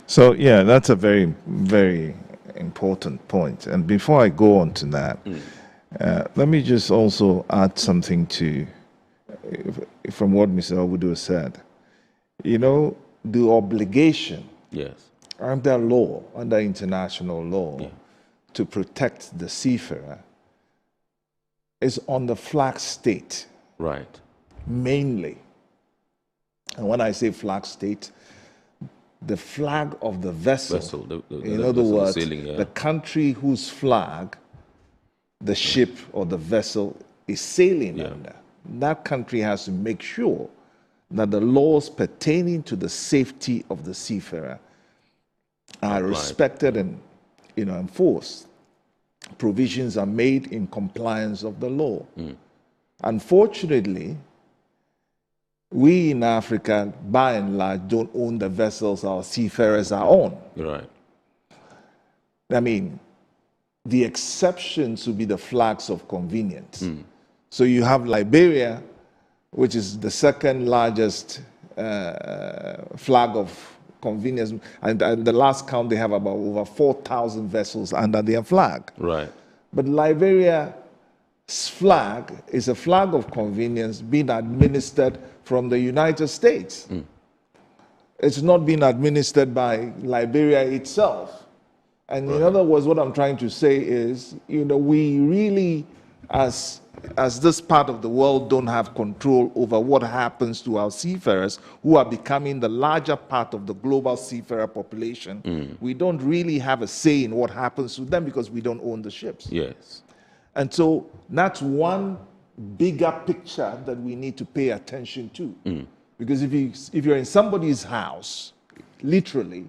So, yeah, that's a very, very important point. And before I go on to that, let me just also add something to from what Mr. Obudu said. You know, the obligation under law, under international law, to protect the seafarer is on the flag state. Right. Mainly. And when I say flag state, the flag of the vessel. In other words, sailing, the country whose flag the ship or the vessel is sailing under. That country has to make sure that the laws pertaining to the safety of the seafarer are respected and enforced. Provisions are made in compliance of the law. Unfortunately, we in Africa, by and large, don't own the vessels our seafarers are on. Right. I mean, the exceptions would be the flags of convenience. So you have Liberia, which is the second largest flag of convenience, and the last count they have about over 4,000 vessels under their flag. Right. But Liberia's flag is a flag of convenience being administered from the United States. It's not being administered by Liberia itself. And in other words, what I'm trying to say is, we really, as this part of the world, don't have control over what happens to our seafarers who are becoming the larger part of the global seafarer population. We don't really have a say in what happens to them because we don't own the ships. Yes. And so that's one bigger picture that we need to pay attention to. Because if you're in somebody's house, literally,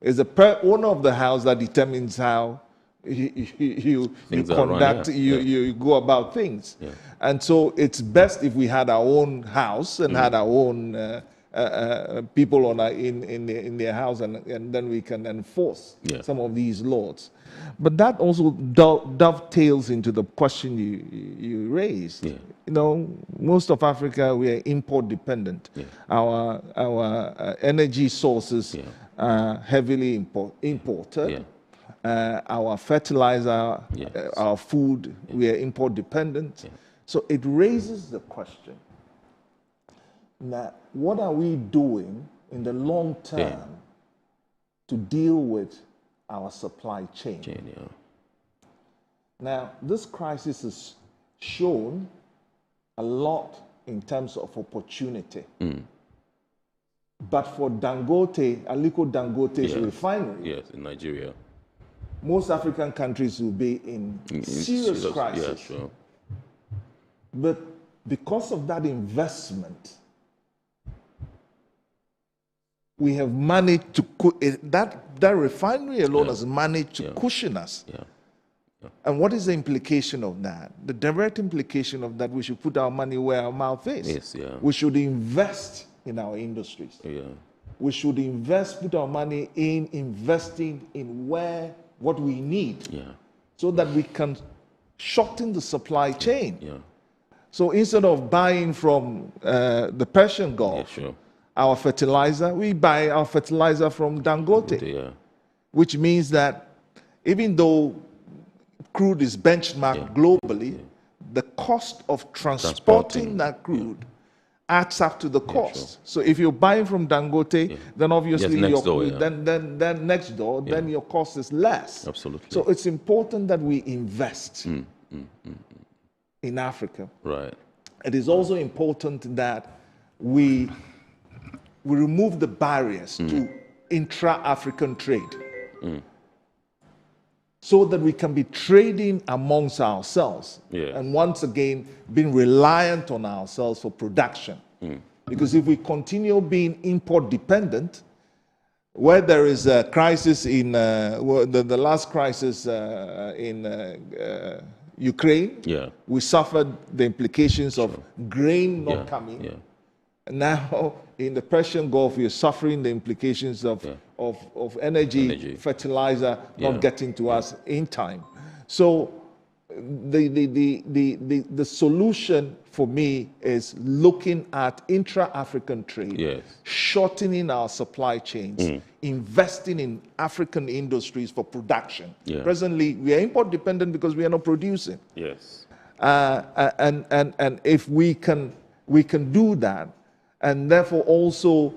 it's the owner of the house that determines how you conduct, you go about things. And so it's best if we had our own house and had our own people in their house, and then we can enforce some of these laws. But that also dovetails into the question you raised. Most of Africa, we are import dependent. Our energy sources are heavily imported. Our fertilizer, our food, we are import dependent. So it raises the question, now, what are we doing in the long term to deal with our supply chain? Now, this crisis has shown a lot in terms of opportunity. But for Dangote, Aliko Dangote's refinery, in Nigeria, most African countries will be in serious crisis. But because of that investment, we have managed to, that refinery alone has managed to cushion us. And what is the implication of that? The direct implication of that, we should put our money where our mouth is. We should invest in our industries. We should put our money in investing in what we need, so that we can shorten the supply chain. So instead of buying from the Persian Gulf, our fertilizer, we buy our fertilizer from Dangote, which means that even though crude is benchmarked globally, the cost of transporting that crude adds up to the cost. So if you're buying from Dangote, then obviously then next door, then your cost is less. Absolutely. So it's important that we invest in Africa. Right. It is also important that we remove the barriers to intra-African trade, so that we can be trading amongst ourselves, and once again being reliant on ourselves for production. Because if we continue being import dependent, where there is a crisis in the last crisis in Ukraine, we suffered the implications of grain not coming. Now in the Persian Gulf, we are suffering the implications of energy, fertilizer not getting to us in time. So the solution for me is looking at intra-African trade, shortening our supply chains, investing in African industries for production. Presently, we are import dependent because we are not producing. And if we can do that, and therefore also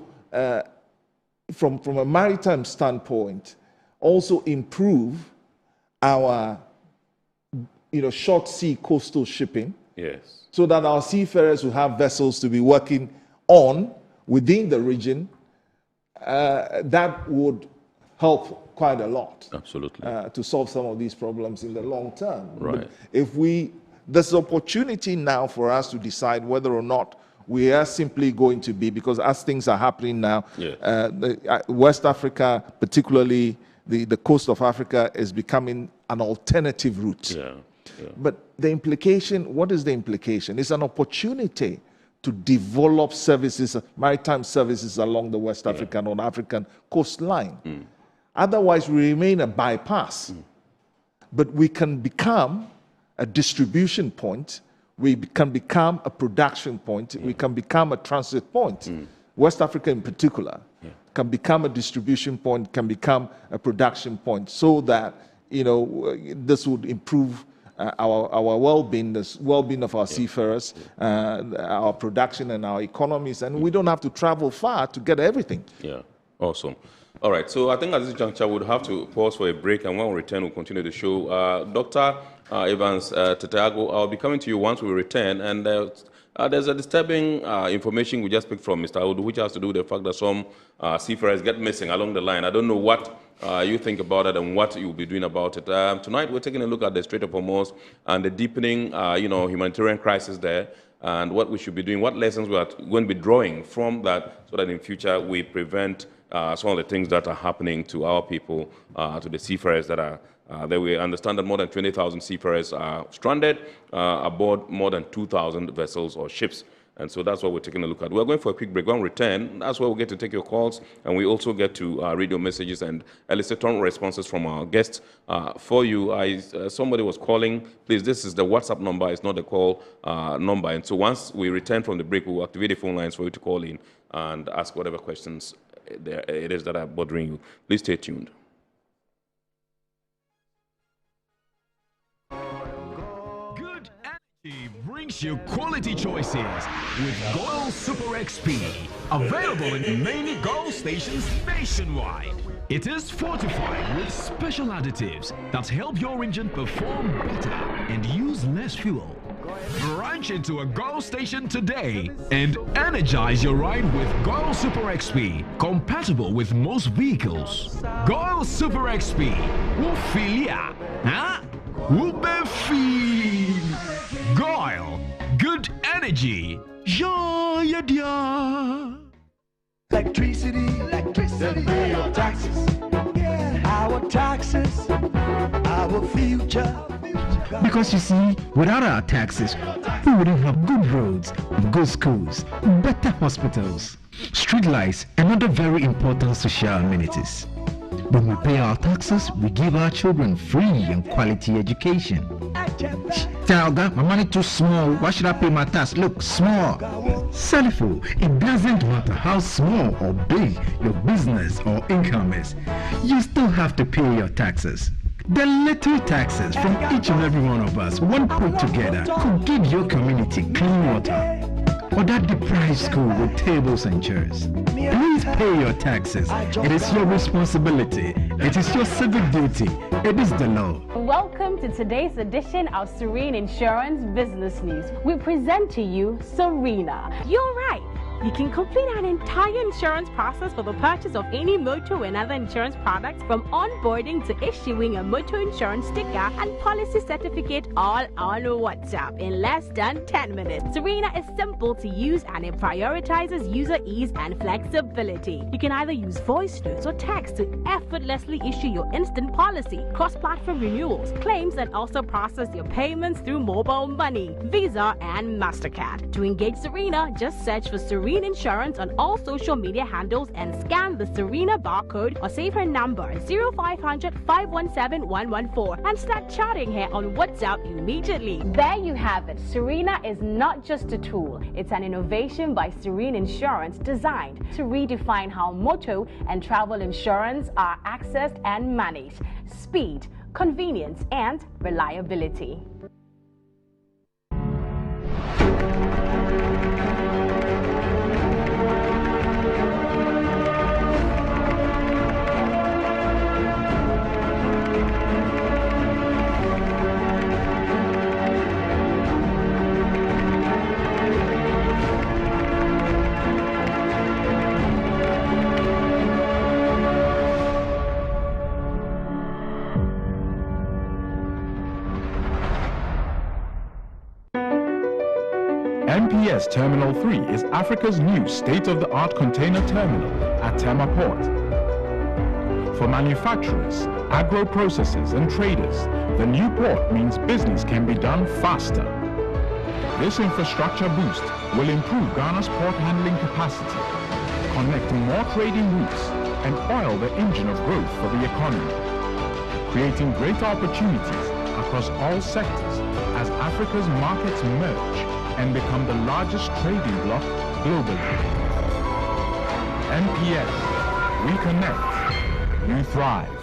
from a maritime standpoint, also improve our short sea coastal shipping, so that our seafarers will have vessels to be working on within the region, that would help quite a lot. Absolutely. To solve some of these problems in the long term. Right. But there's opportunity now for us to decide whether or not we are simply going to be, because as things are happening now, West Africa, particularly the coast of Africa, is becoming an alternative route. But the implication, what is the implication? It's an opportunity to develop services, maritime services along the West African or African coastline. Otherwise, we remain a bypass. But we can become a distribution point, we can become a production point, we can become a transit point. West Africa in particular can become a distribution point, can become a production point, so that this would improve our well-being, the well-being of our seafarers, our production and our economies, and we don't have to travel far to get everything. Awesome. All right, so I think at this juncture we'll have to pause for a break, and when we return we'll continue the show. Dr. Evans Tetiago, I'll be coming to you once we return, and there's a disturbing information we just picked from Mr. Audu, which has to do with the fact that some seafarers get missing along the line. I don't know what you think about it and what you'll be doing about it. Tonight we're taking a look at the Strait of Hormuz and the deepening humanitarian crisis there, and what we should be doing, what lessons we are going to be drawing from that, so that in future we prevent some of the things that are happening to our people, to the seafarers that are there. We understand that more than 20,000 seafarers are stranded aboard more than 2,000 vessels or ships. And so that's what we're taking a look at. We're going for a quick break. When we return, that's where we get to take your calls, and we also get to read your messages and elicit responses from our guests for you. Somebody was calling. Please, this is the WhatsApp number. It's not the call number. And so once we return from the break, we'll activate the phone lines for you to call in and ask whatever questions it is that are bothering you. Please stay tuned. Brings you quality choices with Goil Super XP, available in many Goil stations nationwide. It is fortified with special additives that help your engine perform better and use less fuel. Branch into a Goil station today and energize your ride with Goil Super XP, compatible with most vehicles. Goil Super XP, Wufilia, huh? Wubefi. Goil, good energy. Joy, dia. Electricity, then pay your taxes. Our taxes, our future. Because you see, without our taxes, we wouldn't have good roads, good schools, better hospitals, street lights, and other very important social amenities. When we pay our taxes, we give our children free and quality education. Talga, my money too small. Why should I pay my tax? Look, small. Selful, it doesn't matter how small or big your business or income is. You still have to pay your taxes. The little taxes from each and every one of us, when put together, could give your community clean water, or that deprived school with tables and chairs. Please pay your taxes. It is your responsibility. It is your civic duty. It is the law. Welcome to today's edition of Serene Insurance Business News. We present to you Serena. You're right. You can complete an entire insurance process for the purchase of any motor and other insurance products, from onboarding to issuing a motor insurance sticker and policy certificate, all on WhatsApp in less than 10 minutes. Serena is simple to use, and it prioritizes user ease and flexibility. You can either use voice notes or text to effortlessly issue your instant policy, cross-platform renewals, claims, and also process your payments through mobile money, Visa, and MasterCard. To engage Serena, just search for Serena Serene Insurance on all social media handles and scan the Serena barcode or save her number 0500 517 114 and start chatting her on WhatsApp immediately. There you have it. Serena is not just a tool. It's an innovation by Serene Insurance designed to redefine how motor and travel insurance are accessed and managed. Speed, convenience, and reliability. MPS Terminal 3 is Africa's new state-of-the-art container terminal at Tema Port. For manufacturers, agro-processors and traders, the new port means business can be done faster. This infrastructure boost will improve Ghana's port handling capacity, connect more trading routes, and oil the engine of growth for the economy, creating great opportunities across all sectors as Africa's markets merge and become the largest trading bloc globally. MPS, we connect, you thrive.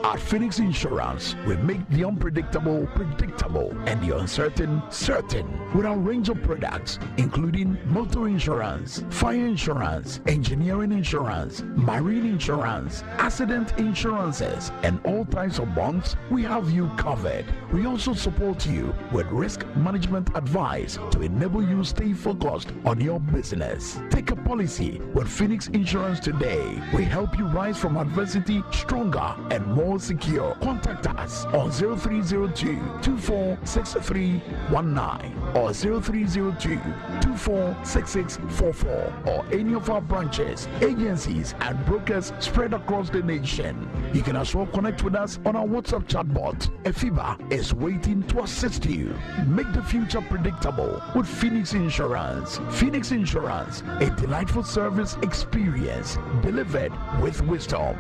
At Phoenix Insurance, we make the unpredictable predictable and the uncertain certain with our range of products, including motor insurance, fire insurance, engineering insurance, marine insurance, accident insurances, and all types of bonds. We have you covered. We also support you with risk management advice to enable you stay focused on your business. Take a policy with Phoenix Insurance today. We help you rise from adversity stronger and more secure. Contact us on 0302-246319 or 0302-246644 or any of our branches, agencies, and brokers spread across the nation. You can as well connect with us on our WhatsApp chatbot. Efiba is waiting to assist you. Make the future predictable with Phoenix Insurance. Phoenix Insurance, a delightful service experience delivered with wisdom.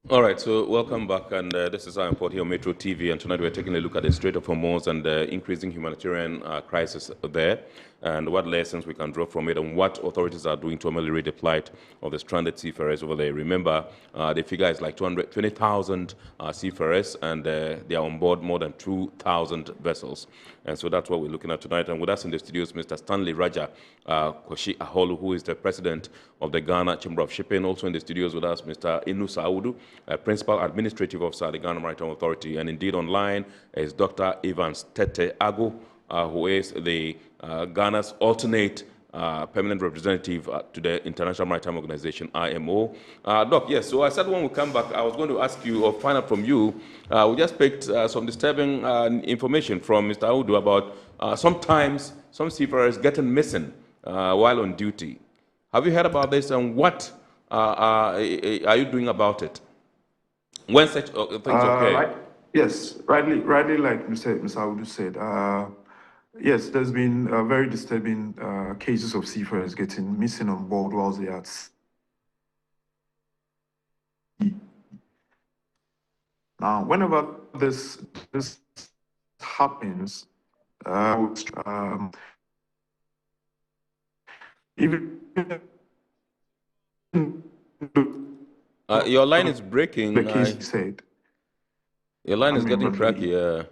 All right, so welcome back, and this is our report here on Metro TV, and tonight we're taking a look at the Strait of Hormuz and the increasing humanitarian crisis there, and what lessons we can draw from it, and what authorities are doing to ameliorate the plight of the stranded seafarers over there. Remember, the figure is like 220,000 seafarers, and they are on board more than 2,000 vessels. And so that's what we're looking at tonight. And with us in the studios, Mr. Stanley Raja Koshi Aholu, who is the president of the Ghana Chamber of Shipping. Also in the studios with us, Mr. Inu Saudu, Principal Administrative Officer at the Ghana Maritime Authority. And indeed online is Dr. Evans Tete Agu, who is the Ghana's alternate permanent representative to the International Maritime Organization, IMO. Doc, yes, so I said when we come back, I was going to ask you or find out from you. We just picked some disturbing information from Mr. Audu about sometimes some seafarers getting missing while on duty. Have you heard about this, and what are you doing about it? When such things occur? Right, yes, rightly like Mr. Audu said, yes, there's been very disturbing cases of seafarers getting missing on board whilst they are at sea. Now, whenever this happens, even your line is breaking. The case you said. Your line is getting cracky. There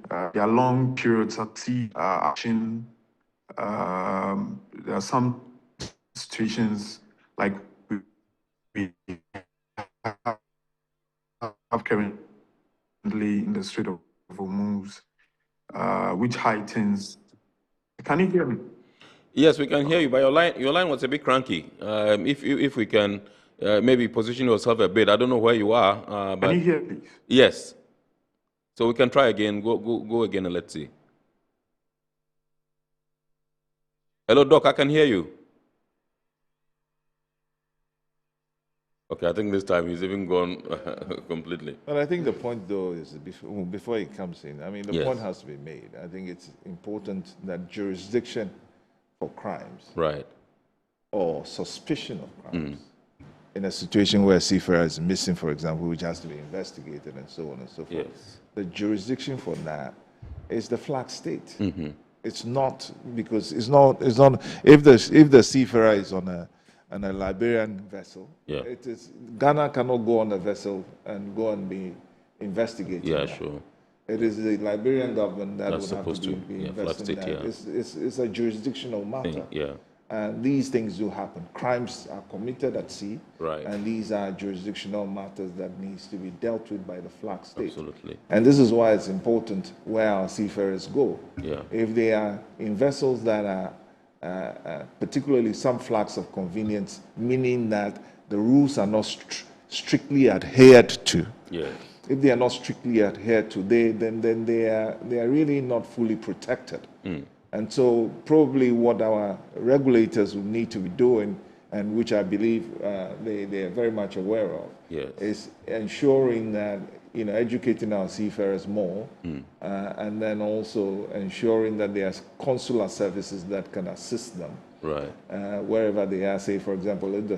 are long periods at sea action. There are some situations like we have currently in the Strait of Hormuz, which heightens. Can you hear me? Yes, we can hear you, but your line was a bit cranky. If we can maybe position yourself a bit. I don't know where you are. But can you hear, please? Yes. So we can try again. Go again and let's see. Hello, Doc. I can hear you. Okay, I think this time he's even gone completely. But I think the point, though, is before he comes in, I mean, the Yes. point has to be made. I think it's important that jurisdiction for crimes, right, or suspicion of crimes, in a situation where a seafarer is missing, for example, which has to be investigated and so on and so forth. Yes. The jurisdiction for that is the flag state. Mm-hmm. It's not because it's not if the seafarer is on a Liberian vessel, it is Ghana cannot go on the vessel and go and be investigating. Yeah, that. sure. It is the Liberian government that That's would have supposed to be to, investing flag that. state, It's a jurisdictional matter. Yeah. And these things do happen. Crimes are committed at sea, Right. and these are jurisdictional matters that needs to be dealt with by the flag state. Absolutely. And this is why it's important where our seafarers go. Yeah. If they are in vessels that are particularly some flags of convenience, meaning that the rules are not strictly adhered to. Yes. If they are not strictly adhered to, then they are really not fully protected. And so probably what our regulators will need to be doing, and which I believe they are very much aware of, is ensuring that, educating our seafarers more, and then also ensuring that there are consular services that can assist them. Right. Wherever they are, say, for example, if the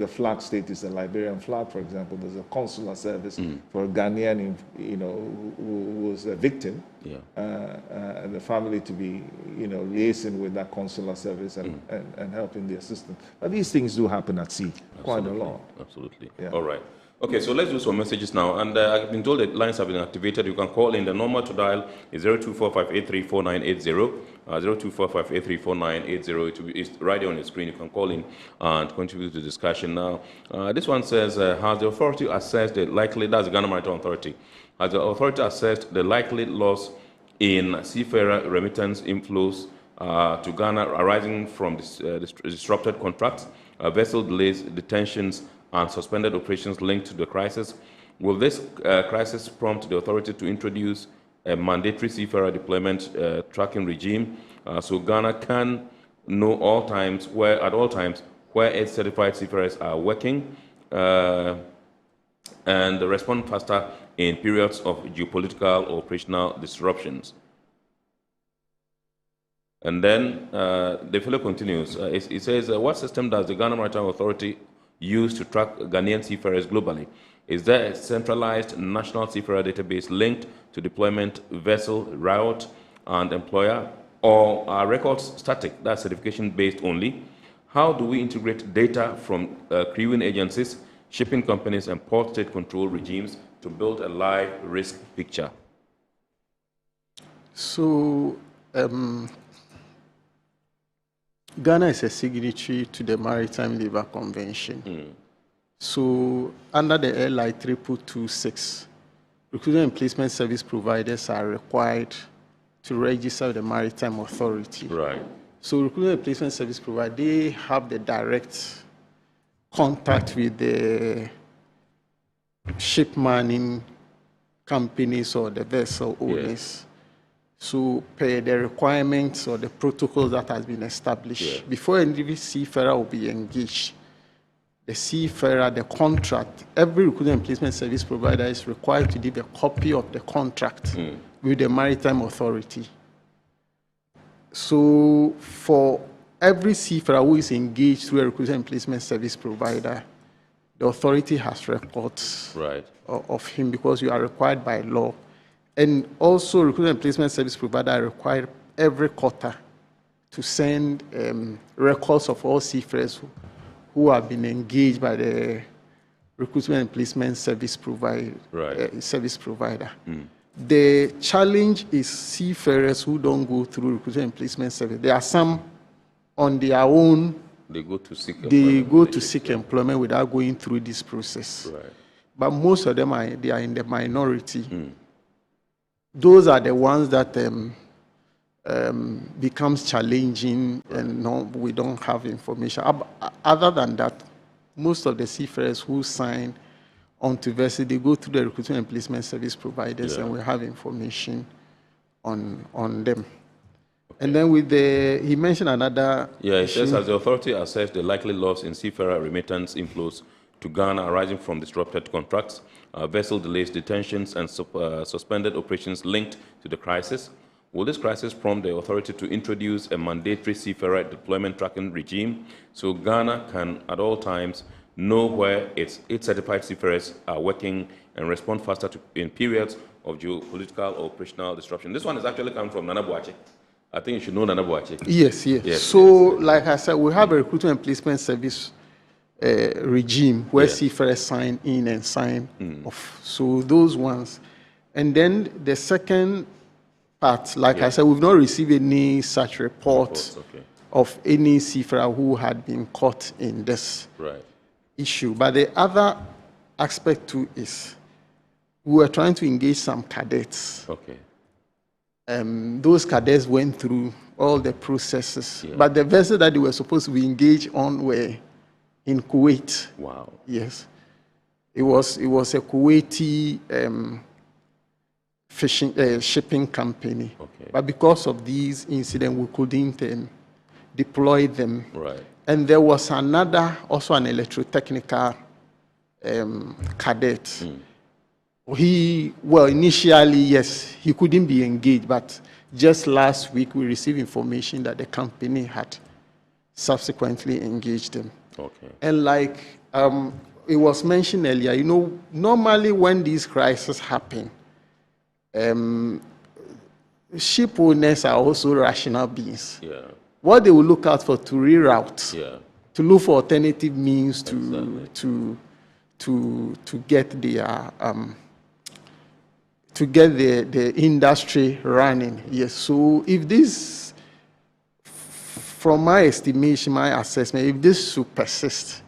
flag state is a Liberian flag, for example, there's a consular service for a Ghanaian, who was a victim, and the family to be, liaising with that consular service and helping the assistance. But these things do happen at sea quite a lot. Absolutely. Yeah. All right. Okay, so let's do some messages now. And I've been told that lines have been activated. You can call in. The number to dial is 0245834980. 0245834980. It's right there on your screen. You can call in and contribute to the discussion. Now, this one says, has the authority assessed the likely, that's the Ghana Maritime Authority, has the authority assessed the likely loss in seafarer remittance inflows to Ghana arising from disrupted contracts, vessel delays, detentions, and suspended operations linked to the crisis? Will this crisis prompt the authority to introduce a mandatory seafarer deployment tracking regime so Ghana can know at all times where its certified seafarers are working and respond faster in periods of geopolitical or operational disruptions? And then the fellow continues. It says, what system does the Ghana Maritime Authority use to track Ghanaian seafarers globally? Is there a centralized national seafarer database linked to deployment, vessel, route, and employer? Or are records static, that's certification-based only? How do we integrate data from crewing agencies, shipping companies, and port state control regimes to build a live risk picture? So, Ghana is a signatory to the Maritime Labour Convention. So, under the LI 2226, recruitment and placement service providers are required to register with the Maritime Authority. Right. So, recruitment and placement service providers, they have the direct contact with the ship manning companies or the vessel owners. So, per the requirements or the protocols that has been established, before any seafarer will be engaged, the seafarer, the contract, every recruitment and placement service provider is required to give a copy of the contract with the Maritime Authority. So, for every seafarer who is engaged through a recruitment and placement service provider, the authority has records of him because you are required by law. And also, recruitment and placement service provider are required every quarter to send records of all seafarers who have been engaged by the recruitment and placement service provider. The challenge is seafarers who don't go through recruitment and placement service. There are some on their own. They go to seek employment without going through this process. But most of them they are in the minority. Those are the ones that becomes challenging, and we don't have information. Other than that, most of the seafarers who sign onto vessel, they go through the recruitment and placement service providers, and we have information on them. And then with he mentioned another it says, has the authority assessed the likely loss in seafarer remittance inflows to Ghana arising from disrupted contracts, vessel delays, detentions, and suspended operations linked to the crisis. Will this crisis prompt the authority to introduce a mandatory seafarer deployment tracking regime so Ghana can at all times know where its certified seafarers are working and respond faster in periods of geopolitical or operational disruption? This one is actually coming from Nana Boache. I think you should know Nana Boache. Yes. So, like I said, we have a recruitment and placement service regime where seafarers sign in and sign off. So those ones. And then the second part, like I said, we've not received any such report of any seafarer who had been caught in this issue. But the other aspect too is we were trying to engage some cadets. Those cadets went through all the processes, but the vessel that they were supposed to be engaged on were in Kuwait. Wow. Yes. It was a Kuwaiti shipping company. But because of these incidents, we couldn't deploy them. And there was another, also an electrotechnical cadet. Initially, yes, he couldn't be engaged, but just last week we received information that the company had subsequently engaged him. And like it was mentioned earlier, you know, normally when these crises happen, ship owners are also rational beings. What they will look out for to reroute, to look for alternative means to get their the industry running. Yes. So if this, from my estimation, my assessment, if this should persist,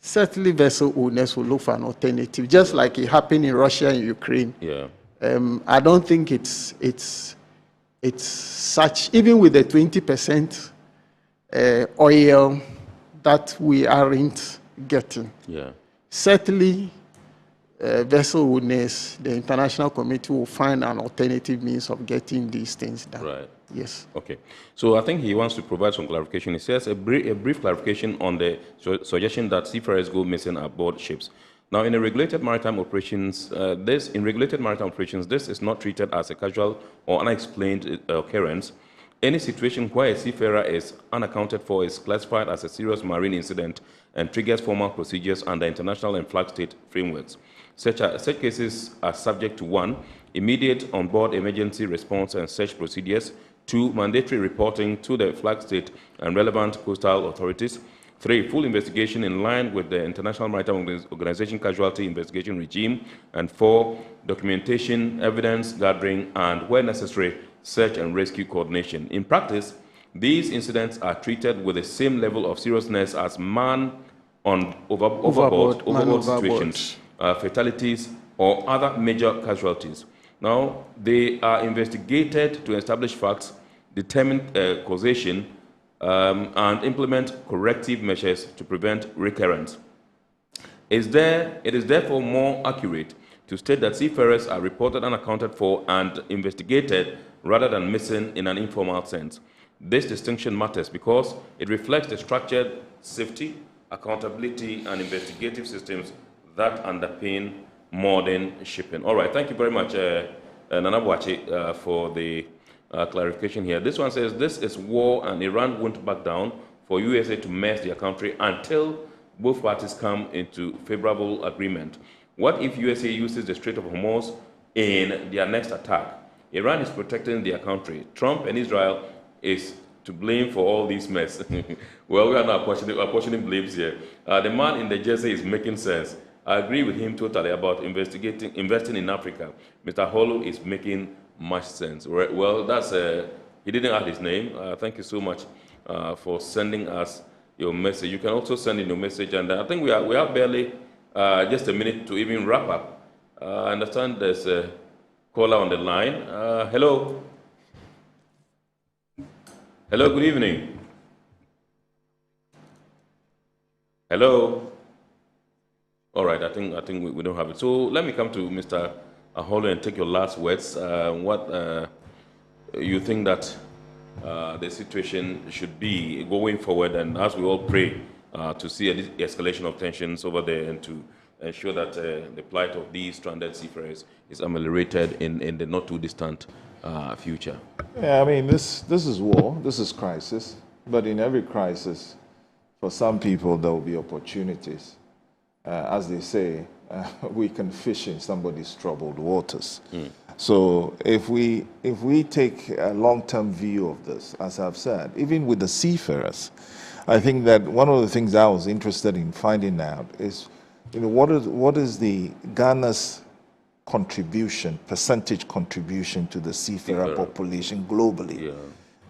certainly vessel owners will look for an alternative, just like it happened in Russia and Ukraine. I don't think it's such, even with the 20% oil that we aren't getting. Certainly, vessel owners, the international community will find an alternative means of getting these things done. Yes. Okay. So I think he wants to provide some clarification. He says a brief clarification on the suggestion that seafarers go missing aboard ships. Now, in regulated maritime operations, this is not treated as a casual or unexplained occurrence. Any situation where a seafarer is unaccounted for is classified as a serious marine incident and triggers formal procedures under international and flag state frameworks. Such cases are subject to 1, immediate on-board emergency response and search procedures, 2, mandatory reporting to the flag state and relevant coastal authorities, 3, full investigation in line with the International Maritime Organization casualty investigation regime, and 4, documentation, evidence gathering, and where necessary, search and rescue coordination. In practice, these incidents are treated with the same level of seriousness as overboard situations, fatalities, or other major casualties. Now, they are investigated to establish facts, determine causation, and implement corrective measures to prevent recurrence. It is therefore more accurate to state that seafarers are reported unaccounted for and investigated rather than missing in an informal sense. This distinction matters because it reflects the structured safety, accountability, and investigative systems that underpin modern shipping. All right, thank you very much, Nana Boache, for the clarification here. This one says, this is war and Iran won't back down for USA to mess their country until both parties come into favorable agreement. What if USA uses the Strait of Hormuz in their next attack? Iran is protecting their country. Trump and Israel is to blame for all this mess. Well, we are not apportioning blames here. The man in the jersey is making sense. I agree with him totally about investing in Africa. Mr. Holu is making much sense. Well, that's he didn't add his name. Thank you so much for sending us your message. You can also send in your message, and I think we have barely just a minute to even wrap up. I understand there's a caller on the line. Hello. Hello, good evening. Hello. All right, I think we don't have it. So let me come to Mr. Aholo and take your last words. What you think that the situation should be going forward, and as we all pray to see a escalation of tensions over there and to ensure that the plight of these stranded seafarers is ameliorated in the not too distant future? Yeah, I mean, this is war, this is crisis, but in every crisis, for some people, there will be opportunities. As they say, we can fish in somebody's troubled waters. So if we take a long-term view of this, as I've said, even with the seafarers, I think that one of the things I was interested in finding out is, what is the Ghana's contribution, percentage contribution to the seafarer population globally?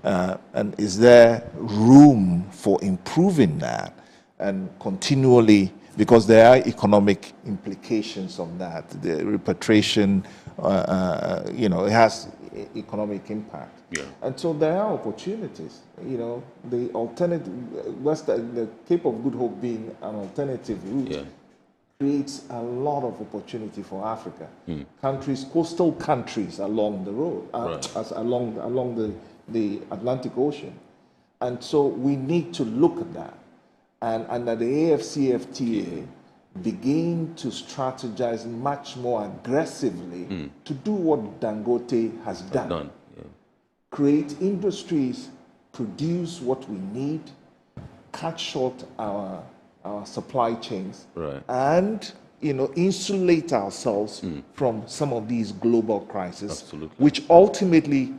And is there room for improving that and continually, because there are economic implications of that, the repatriation, it has economic impact. And so there are opportunities. The alternative, the Cape of Good Hope being an alternative route, creates a lot of opportunity for Africa. Countries, coastal countries along the road, along the Atlantic Ocean. And so we need to look at that. And under the AFCFTA, begin to strategize much more aggressively to do what Dangote has done. Create industries, produce what we need, cut short our supply chains, and insulate ourselves from some of these global crises, which ultimately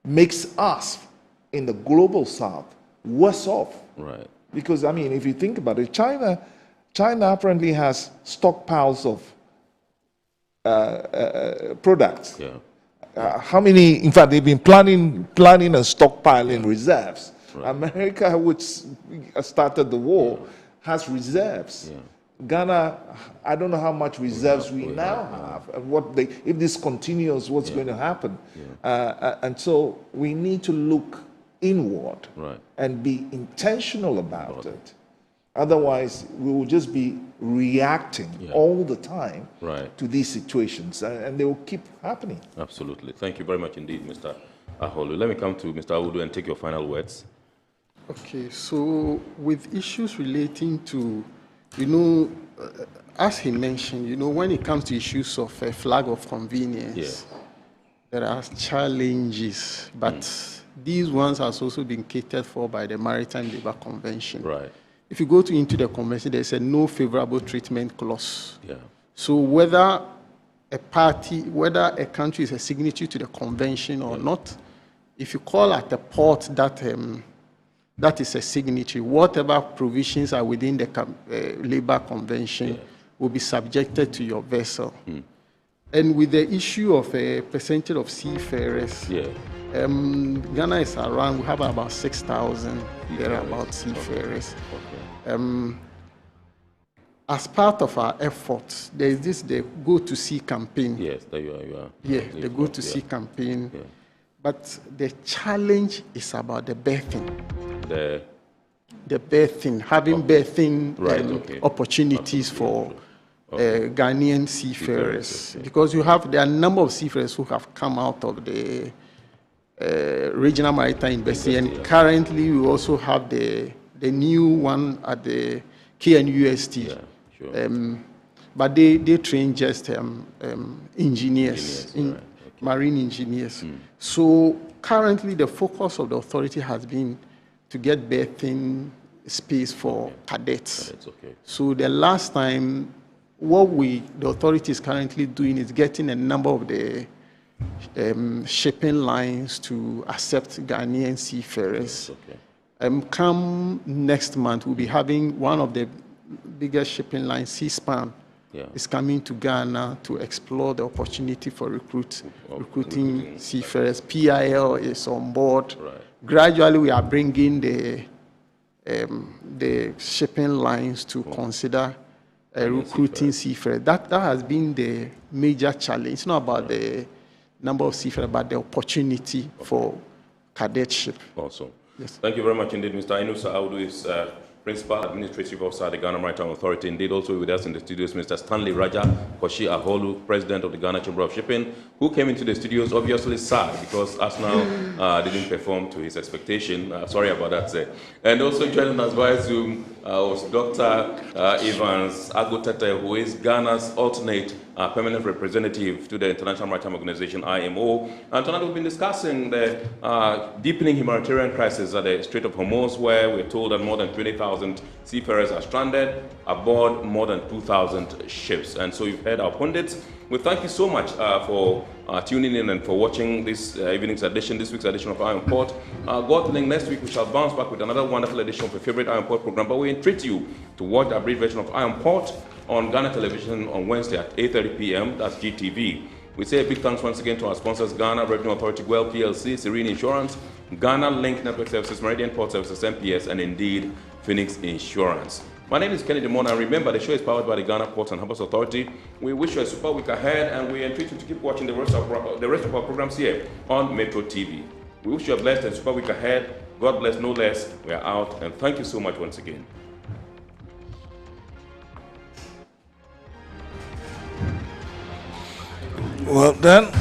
makes us in the global south worse off. Because, I mean, if you think about it, China apparently has stockpiles of products. How many? In fact, they've been planning and stockpiling reserves. America, which started the war, has reserves. Ghana, I don't know how much reserves we now have, and if this continues, what's going to happen? And so we need to look inward and be intentional about it. Otherwise, we will just be reacting all the time to these situations, and they will keep happening. Absolutely. Thank you very much indeed, Mr. Aholu. Let me come to Mr. Awudu and take your final words. Okay, so with issues relating to, as he mentioned, when it comes to issues of a flag of convenience, there are challenges, but these ones have also been catered for by the Maritime Labour Convention. If you go into the convention, there's a no favorable treatment clause. So whether a country is a signatory to the convention or not, if you call at the port that is a signatory, whatever provisions are within the Labour Convention will be subjected to your vessel. And with the issue of a percentage of seafarers, Ghana is around, we have about 6,000 thereabout seafarers. As part of our efforts, there is the Go to Sea campaign. There you are. The Go to Sea campaign. But the challenge is about the berthing. The berthing, having berthing opportunities for Ghanaian seafarers. Because there are a number of seafarers who have come out of the Regional Maritime University, and currently we also have the new one at the KNUST. But they train just engineers, marine engineers. So currently the focus of the authority has been to get berthing space for cadets. So the last time, what the authority is currently doing is getting a number of the shipping lines to accept Ghanaian seafarers. Come next month, we'll be having one of the biggest shipping lines, Seaspan, is coming to Ghana to explore the opportunity for recruiting seafarers. PIL is on board. Gradually, we are bringing the shipping lines to consider recruiting seafarers. That has been the major challenge. It's not about the number of seafarers, but the opportunity for cadetship. Awesome. Thank you very much indeed, Mr. Inusa Audu is Principal Administrative Officer at the Ghana Maritime Authority. Indeed, also with us in the studios, Mr. Stanley Raja Koshi Aholu, President of the Ghana Chamber of Shipping, who came into the studios obviously sad because Arsenal didn't perform to his expectation. Sorry about that, sir. And also joining us via Zoom, was Dr. Evans Agotete, who is Ghana's alternate permanent representative to the International Maritime Organization, IMO. And tonight we've been discussing the deepening humanitarian crisis at the Strait of Hormuz, where we're told that more than 20,000 seafarers are stranded aboard more than 2,000 ships. And so you've heard our pundits. We thank you so much for tuning in and for watching this evening's edition, this week's edition of Iron Port. God willing, next week we shall bounce back with another wonderful edition of your favorite Iron Port program. But we entreat you to watch the abridged version of Iron Port on Ghana Television on Wednesday at 8:30 p.m. That's GTV. We say a big thanks once again to our sponsors, Ghana Revenue Authority, Well PLC, Serene Insurance, Ghana Link Network Services, Meridian Port Services, MPS, and indeed Phoenix Insurance. My name is Kennedy Mona, and remember the show is powered by the Ghana Ports and Harbours Authority. We wish you a super week ahead, and we entreat you to keep watching the rest of our programs here on Metro TV. We wish you a blessed and super week ahead. God bless, no less. We are out, and thank you so much once again. Well done.